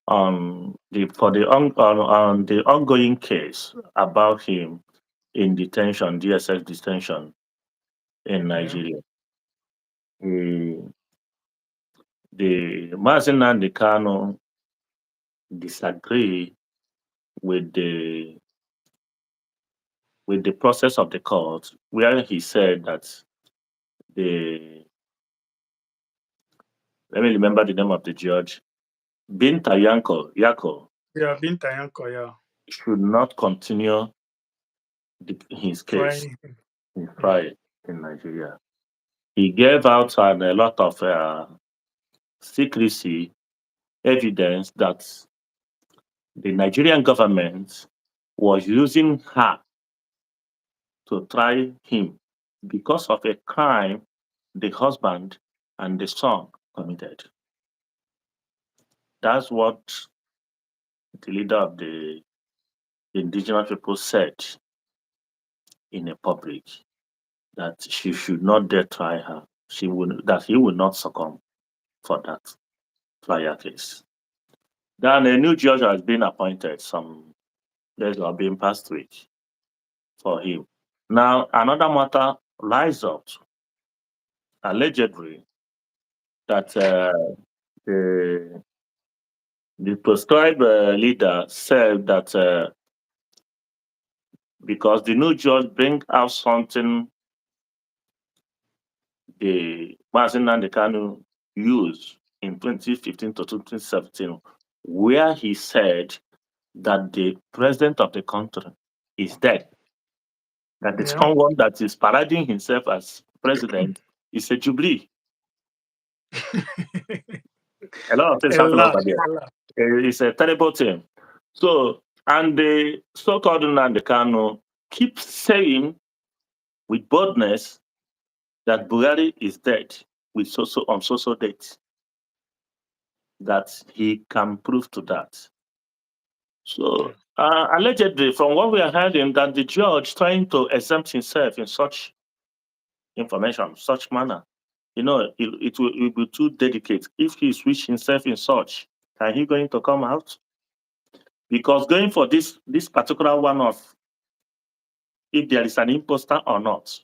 on the ongoing case about him in detention, DSS detention in yeah. Nigeria, the Mazi Nnamdi Kanu disagree with the process of the court, where he said that the let me remember the name of the judge, Binta Yako Yeah, Binta Yanko, yeah. should not continue his case Trying. in Yeah. trial in Nigeria. He gave out a lot of secrecy evidence that the Nigerian government was using her to try him because of a crime the husband and the son committed. That's what the leader of the indigenous people said in a public, that she should not dare try her. That he will not succumb for that trial case. Then a new judge has been appointed some days or been past week for him. Now another matter rise up, allegedly, that the proscribed leader said that because the new judge bring out something the Mazin and the Kanu used in 2015 to 2017, where he said that the president of the country is dead, that the Yeah. someone that is parading himself as president is a jubilee. A lot of things A happen lot, over there. a lot. It's a terrible thing. So, and the so-called Nnamdi Kanu keep saying with boldness that Buhari is dead with so date, that he can prove to that. Yeah. So allegedly, from what we are hearing, that the judge trying to exempt himself in such information, such manner, it will be too delicate. If he switch himself in such, are he going to come out? Because going for this particular one of if there is an imposter or not,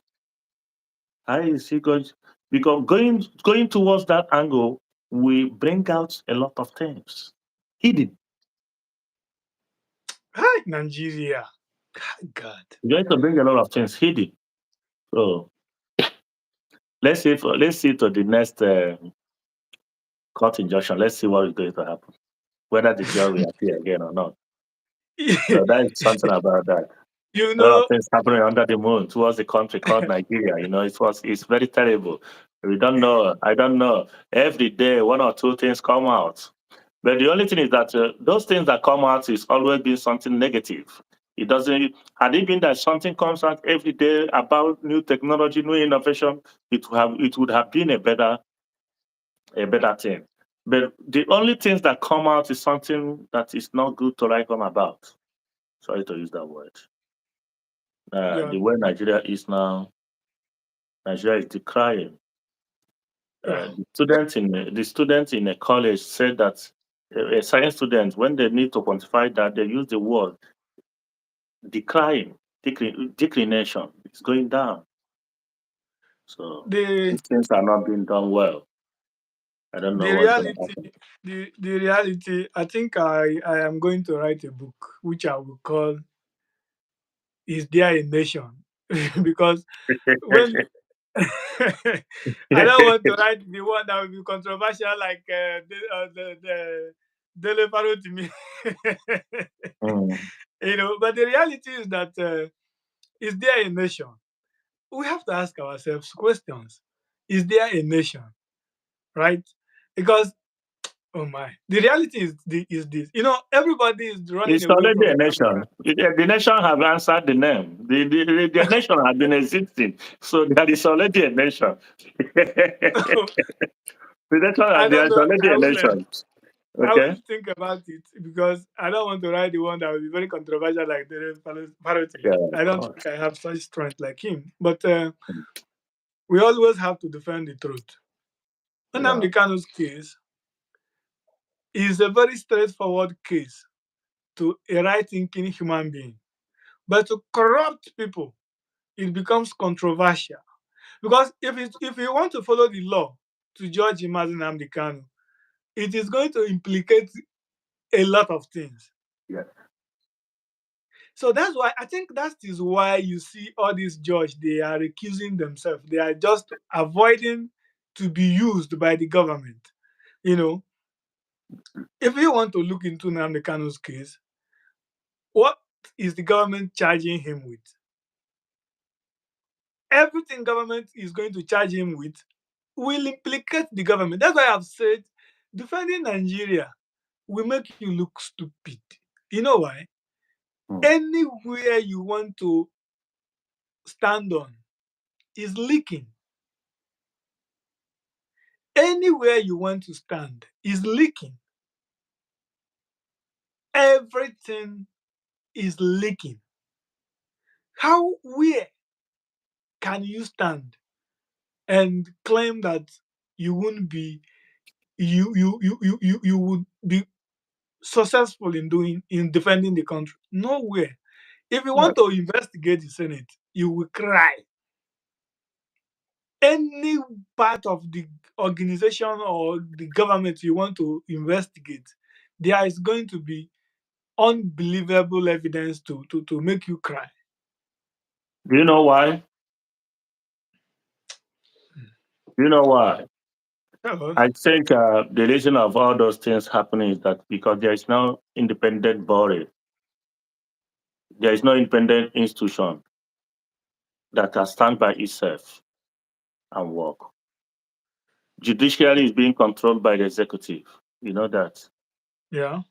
how is he going? Because going towards that angle will bring out a lot of things hidden. Hi, Nigeria. God. It's going to bring a lot of things hidden. So let's see to the next court injunction. Let's see what is going to happen. Whether the judge will appear again or not. So that is something about that. You A lot of know, things happening under the moon towards the country called Nigeria. It's very terrible. We don't know. I don't know. Every day, one or two things come out. But the only thing is that those things that come out is always been something negative. It doesn't. Had it been that something comes out every day about new technology, new innovation, it would have been a better thing. But the only things that come out is something that is not good to write home about. Sorry to use that word. yeah, The way Nigeria is now, Nigeria is decrying. yeah. The student in a college said that a science student, when they need to quantify that, they use the word decrying, declination. It's going down. So The these things are not being done well. I don't the know what's going to reality, happen. the reality. I think I am going to write a book which I will call "Is There a Nation?" because when I don't want to write the one that will be controversial like the Dele Parotimi. Mm. But the reality is that is there a nation? We have to ask ourselves questions. Is there a nation? Right? Because oh my, the reality is this. Everybody is running It's away already from a the nation. African. The nation have answered the name. The nation has been existing. So there is already a nation. I don't There is know. already a nation. I Okay? will think about it because I don't want to write the one that will be very controversial like the Parrot. Yeah, I of don't course. think I have such strength like him. But we always have to defend the truth. Yeah. Nnamdi Kanu's case is a very straightforward case to a right-thinking human being. But to corrupt people, it becomes controversial. Because if you want to follow the law to judge Imazin Nnamdi Kanu, it is going to implicate a lot of things. Yeah. So that's why I think that is why you see all these judges, they are recusing themselves. They are just avoiding to be used by the government. You know, if you want to look into Nnamdi Kanu's case, what is the government charging him with? Everything government is going to charge him with will implicate the government. That's why I've said defending Nigeria will make you look stupid. You know why? Mm. Anywhere you want to stand on is leaking. Anywhere you want to stand is leaking. Everything is leaking. How, where can you stand and claim that you wouldn't be you would be successful in doing in defending the country? Nowhere. If you No. want to investigate the Senate, you will cry. Any part of the organization or the government you want to investigate, there is going to be unbelievable evidence to make you cry. Do you know why? Do you know why? Oh, I think the reason of all those things happening is that because there is no independent body, there is no independent institution that can stand by itself and work. Judiciary is being controlled by the executive. You know that. yeah,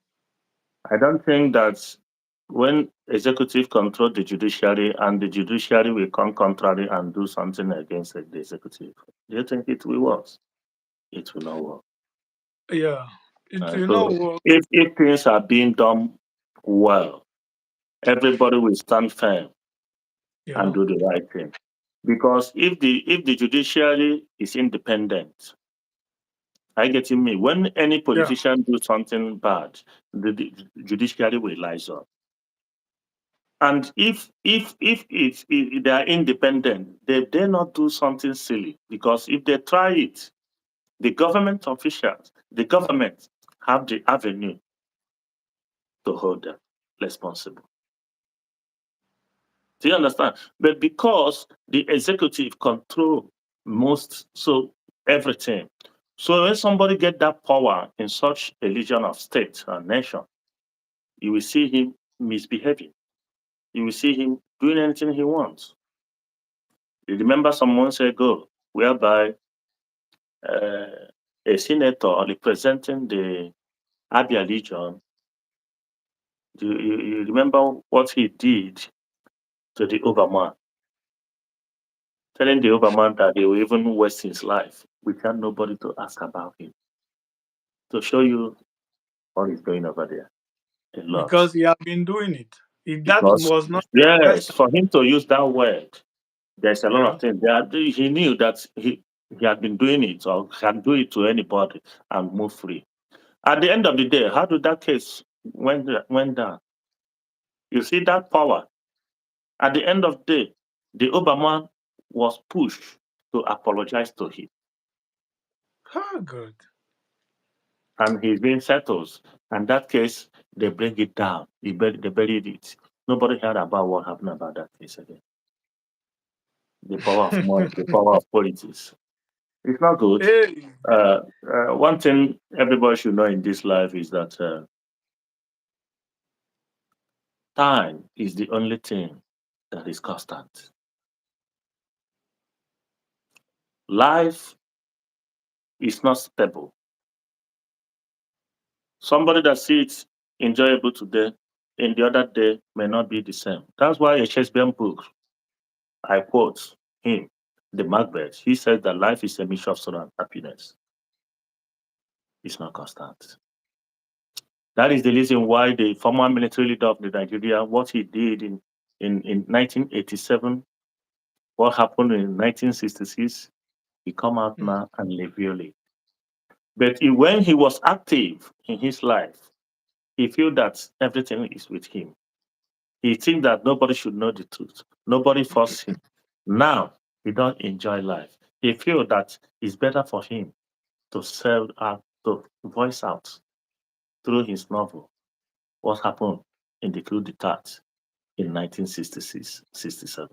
I don't think that when executive control the judiciary and the judiciary will come contrary and do something against the executive, do you think it will work? It will not work. yeah. It will not So work. if things are being done well, everybody will stand firm and Yeah, do the right thing. Because if the judiciary is independent, I getting me. When any yeah. politician do something bad, the judiciary will rise up. And if they are independent, they dare not do something silly. Because if they try it, the government officials, the government have the avenue to hold them responsible. Do you understand? But because the executive control most, so everything. So when somebody get that power in such a legion of state and nation, you will see him misbehaving. You will see him doing anything he wants. You remember some months ago whereby uh, a senator representing the Abia region, you remember what he did to the Overman, telling the Overman that they will even waste his life without nobody to ask about him. To show you what he's doing over there. A lot. Because he has been doing it. If that Because, was not the first yes, time, for him to use that word, there's a lot yeah. of things. He knew that he had been doing it or can do it to anybody and move free. At the end of the day, how did that case went down? You see that power. At the end of the day, the Obama was pushed to apologize to him, Oh, good. and he's being settled. And that case, they bring it down. They buried it. Nobody heard about what happened about that case again. The power of money, the power of politics. It's not good. Hey, One thing everybody should know in this life is that time is the only thing that is constant. Life is not stable. Somebody that sees enjoyable today, in the other day may not be the same. That's why a Shakespearean book, I quote him, the Macbeth, he said that life is a mixture of sorrow and happiness. It's not constant. That is the reason why the former military leader of the Nigeria, what he did in 1987, what happened in 1966, he come out mm, now and reveal it. But when he was active in his life, he feel that everything is with him. He think that nobody should know the truth. Nobody force him. Now he don't enjoy life. He feel that it's better for him to sell out, to voice out through his novel what happened in the coup d'etat in 1966, 67.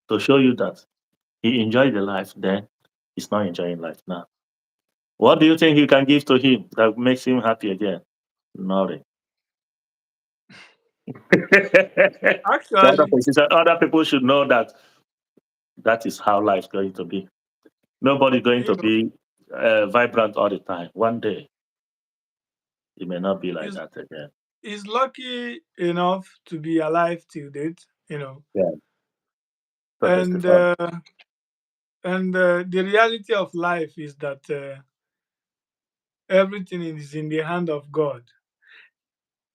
To show you that he enjoyed the life then, he's not enjoying life now. What do you think you can give to him that makes him happy again? Nothing. So actually, other people should know that that is how life's going to be. Nobody going you to know, be vibrant all the time. One day, it may not be like he's, that again. he's lucky enough to be alive till date, Yeah, to and testify. And the reality of life is that everything is in the hand of God,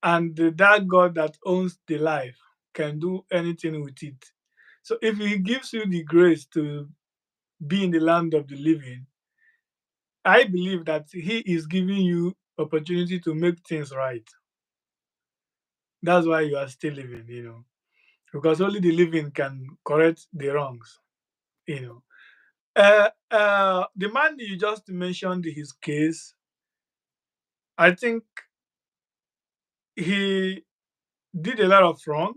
and that God that owns the life can do anything with it. So if He gives you the grace to be in the land of the living, I believe that He is giving you opportunity to make things right. That's why you are still living, because only the living can correct the wrongs. You know, the man you just mentioned his case, I think he did a lot of wrong,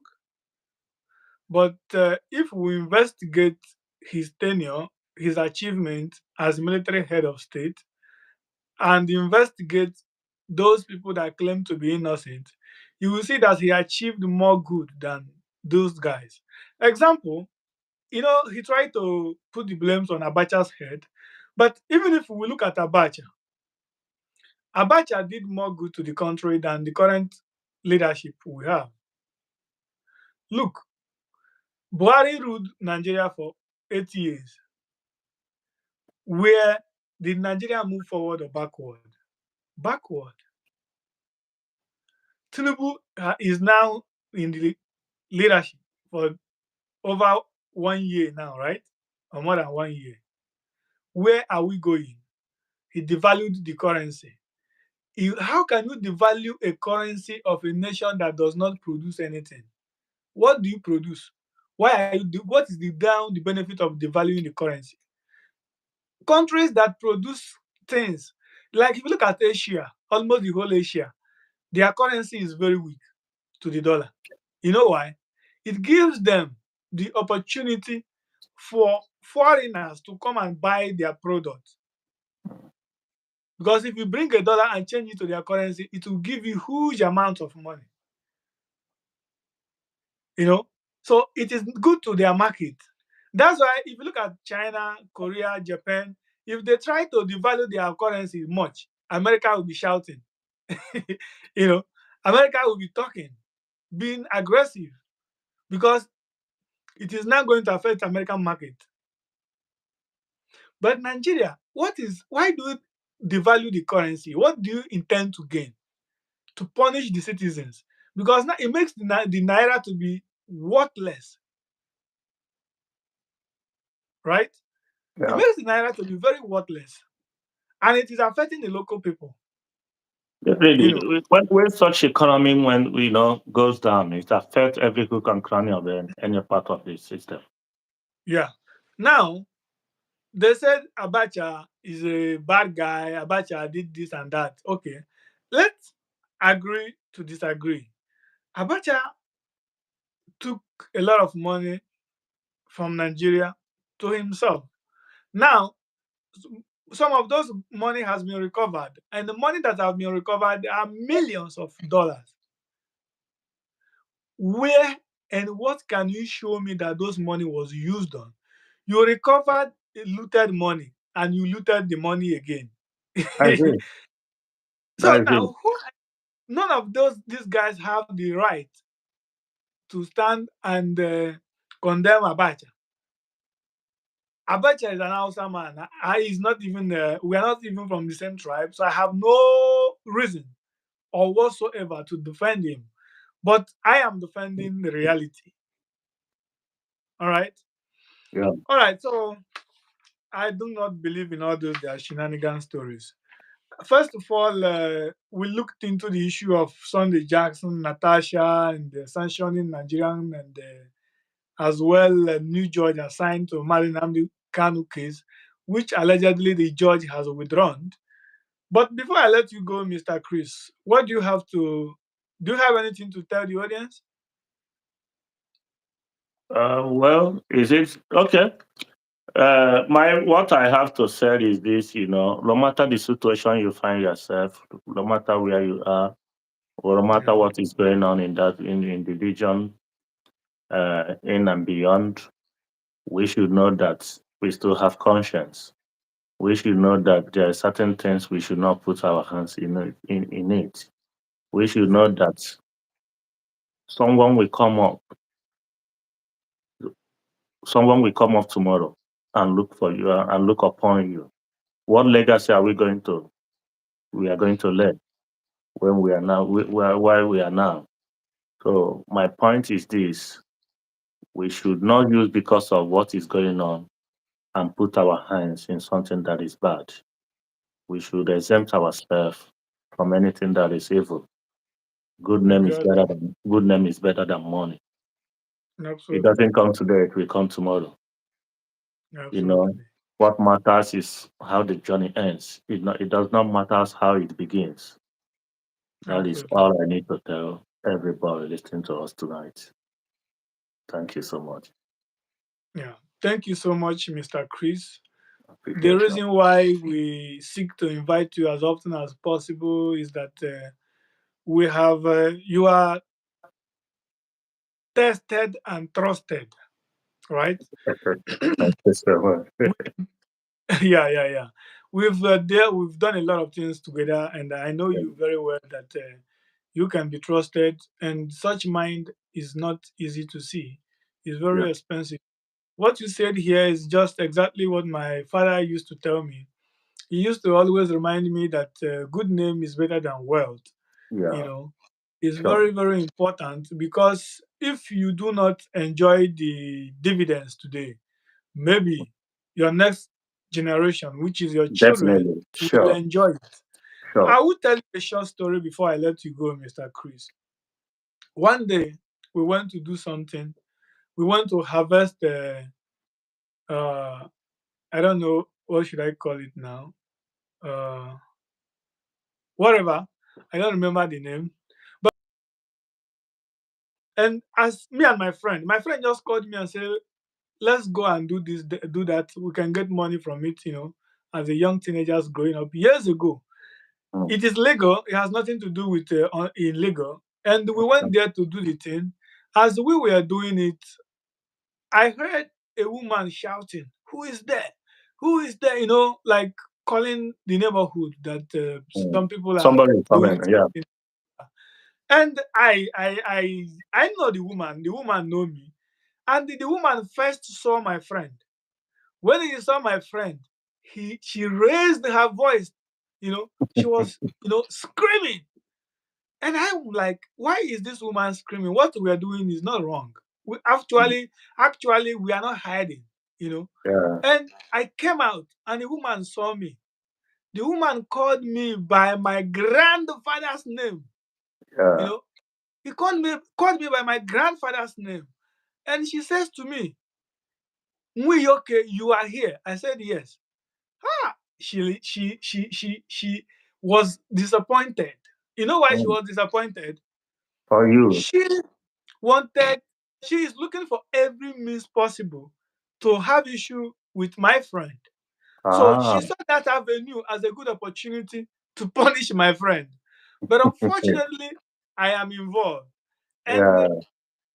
but if we investigate his tenure, his achievement as military head of state, and investigate those people that claim to be innocent, you will see that he achieved more good than those guys. Example, he tried to put the blames on Abacha's head, but even if we look at Abacha, Abacha did more good to the country than the current leadership we have. Look, Buhari ruled Nigeria for 8 years. Where did Nigeria move forward or backward? Backward. Tinubu is now in the leadership for over 1 year now, right? Or more than 1 year. Where are we going? He devalued the currency. How can you devalue a currency of a nation that does not produce anything? What do you produce? What is the benefit of devaluing the currency? Countries that produce things, like if you look at Asia, almost the whole Asia, their currency is very weak to the dollar. You know why? It gives them the opportunity for foreigners to come and buy their products. Because if you bring a dollar and change it to their currency, it will give you huge amounts of money. You know, so it is good to their market. That's why if you look at China, Korea, Japan, if they try to devalue their currency much, America will be shouting. you know, America will be talking, being aggressive, because it is not going to affect American market. But Nigeria, why do you devalue the currency? What do you intend to gain? To punish the citizens? Because now it makes the naira to be worthless, right? It Yeah. makes the naira to be very worthless, and it is affecting the local people. You know, Really, when such economy when goes down, it affects every hook and cranny of any part of the system. yeah. Now they said Abacha is a bad guy. Abacha did this and that. Okay, let's agree to disagree. Abacha took a lot of money from Nigeria to himself. Now, some of those money has been recovered, and the money that have been recovered are millions of dollars. Where and what can you show me that those money was used on? You recovered looted money and you looted the money again. I agree. I So agree. now, none of these guys have the right to stand and condemn Abacha. Abacha is an Hausa man. He's not even. We are not even from the same tribe, so I have no reason or whatsoever to defend him. But I am defending the reality. All right. Yeah. All right. So I do not believe in all those their shenanigan stories. First of all, we looked into the issue of Sunday Jackson, Natasha, and the sanctioning Nigerian, and as well new judge assigned to Malinamdi Kanu case, which allegedly the judge has withdrawn. But before I let you go, Mr. Chris, what do you have to? Do you have anything to tell the audience? Well, is it okay? My what I have to say is this: no matter the situation you find yourself, no matter where you are, or no matter Yeah. what is going on in the region, in and beyond, we should know that we still have conscience. We should know that there are certain things we should not put our hands in it. We should know that someone will come up, someone will come up tomorrow. and look for you and look upon you. What legacy are we are going to let when we are now where we are now? So my point is this: we should not use because of what is going on and put our hands in something that is bad. We should exempt ourselves from anything that is evil. Exactly. Good name is better than money. It Absolutely. doesn't come today, it will come tomorrow. You know, Absolutely. what matters is how the journey ends. It does not matter how it begins. That is Absolutely. all I need to tell everybody listening to us tonight. Thank you so much. Yeah. Thank you so much, Mr. Chris. The Appreciate you. reason why we seek to invite you as often as possible is that we have you are tested and trusted, right? Thank you so much. Yeah, yeah, yeah. We've done a lot of things together, and I know you very well that you can be trusted, and such mind is not easy to see. It's Yeah, very expensive. What you said here is just exactly what my father used to tell me. He used to always remind me that good name is better than wealth. You yeah, know, it's sure. very, very important because if you do not enjoy the dividends today, maybe your next generation, which is your children, Definitely. will Sure, enjoy it. sure. I will tell you a short story before I let you go, Mr. Chris. One day, we went to do something. We went to harvest, uh, I don't know, what should I call it now? Uh, Whatever. I don't remember the name. And as me and my friend just called me and said, let's go and do this, do that. We can get money from it, as a young teenagers growing up years ago. Mm, It is legal. It has nothing to do with illegal. And we went mm, there to do the thing. As we were doing it, I heard a woman shouting, "Who is there? Who is there?" Like calling the neighborhood that mm. some people are Somebody is doing coming. Yeah. something. And I know the woman. The woman know me. And the woman first saw my friend. When he saw my friend, she raised her voice. She was screaming. And I'm like, why is this woman screaming? What we are doing is not wrong. We Mm, actually we are not hiding, you know. yeah, And I came out and the woman saw me. The woman called me by my grandfather's name. You yeah. know, he called me by my grandfather's name. And she says to me, okay, you are here. I said yes. Ah, she was disappointed. You know why she Mm. was disappointed? For you. She wanted she is looking for every means possible to have issue with my friend. So Ah, she saw that avenue as a good opportunity to punish my friend. But unfortunately, I am involved. And yeah.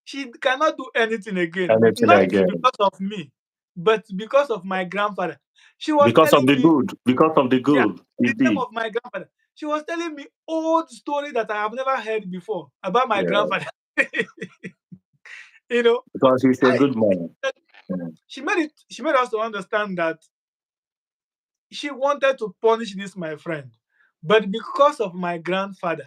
she cannot do anything again. Anything Not again. because of me, but because of my grandfather. She was Because of telling the me, good. Because of the yeah, good he the name did. of my grandfather. She was telling me old story that I have never heard before about my Yeah. grandfather. you know, Because he's a I, good man. Mm. she made us to understand that she wanted to punish this my friend, but because of my grandfather,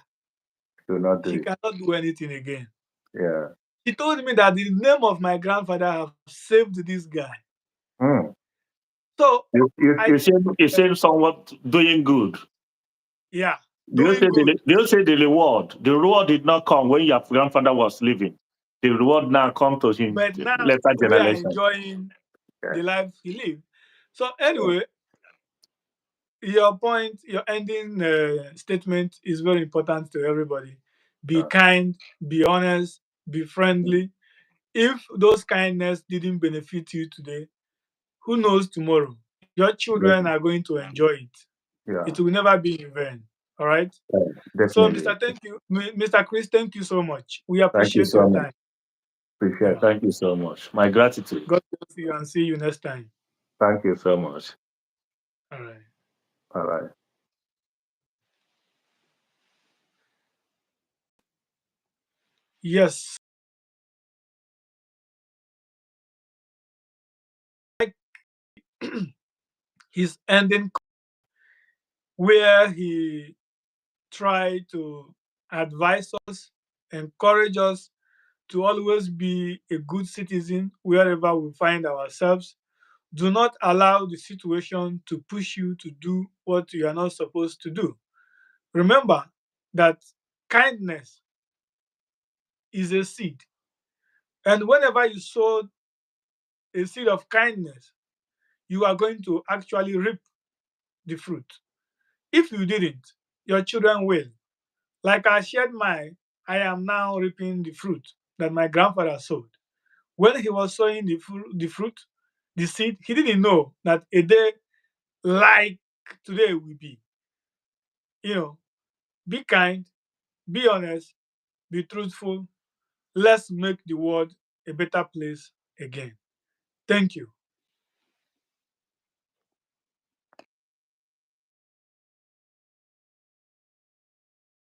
Do not do she it. cannot do anything again. Yeah. She told me that the name of my grandfather have saved this guy. Mm. So I You said somewhat doing good. yeah, doing good. Do you say the reward? The reward did not come when your grandfather was living. The reward now come to him But now later we are generation. enjoying Yeah. the life he lived. So Yeah. anyway, your ending statement is very important to everybody. Be Yeah. kind, be honest, be friendly. If those kindness didn't benefit you today, who knows tomorrow? Your children Yeah. are going to enjoy it. It Yeah. will never be in vain. All right. Yeah. So, Definitely. Mr. Chris, thank you so much. We Thank you appreciate so your much. time. Appreciate. Yeah. Thank you so much. My gratitude. God bless you and see you next time. Thank you so much. All right. All right. Yes. his ending, where he tried to advise us, encourage us to always be a good citizen wherever we find ourselves. Do not allow the situation to push you to do what you are not supposed to do. Remember that kindness is a seed. And whenever you sow a seed of kindness, you are going to actually reap the fruit. If you didn't, your children will. Like I shared I am now reaping the fruit that my grandfather sowed. When he was sowing the fruit, the seed, he didn't know that a day like today will be. You know, be kind, be honest, be truthful. Let's make the world a better place again. Thank you.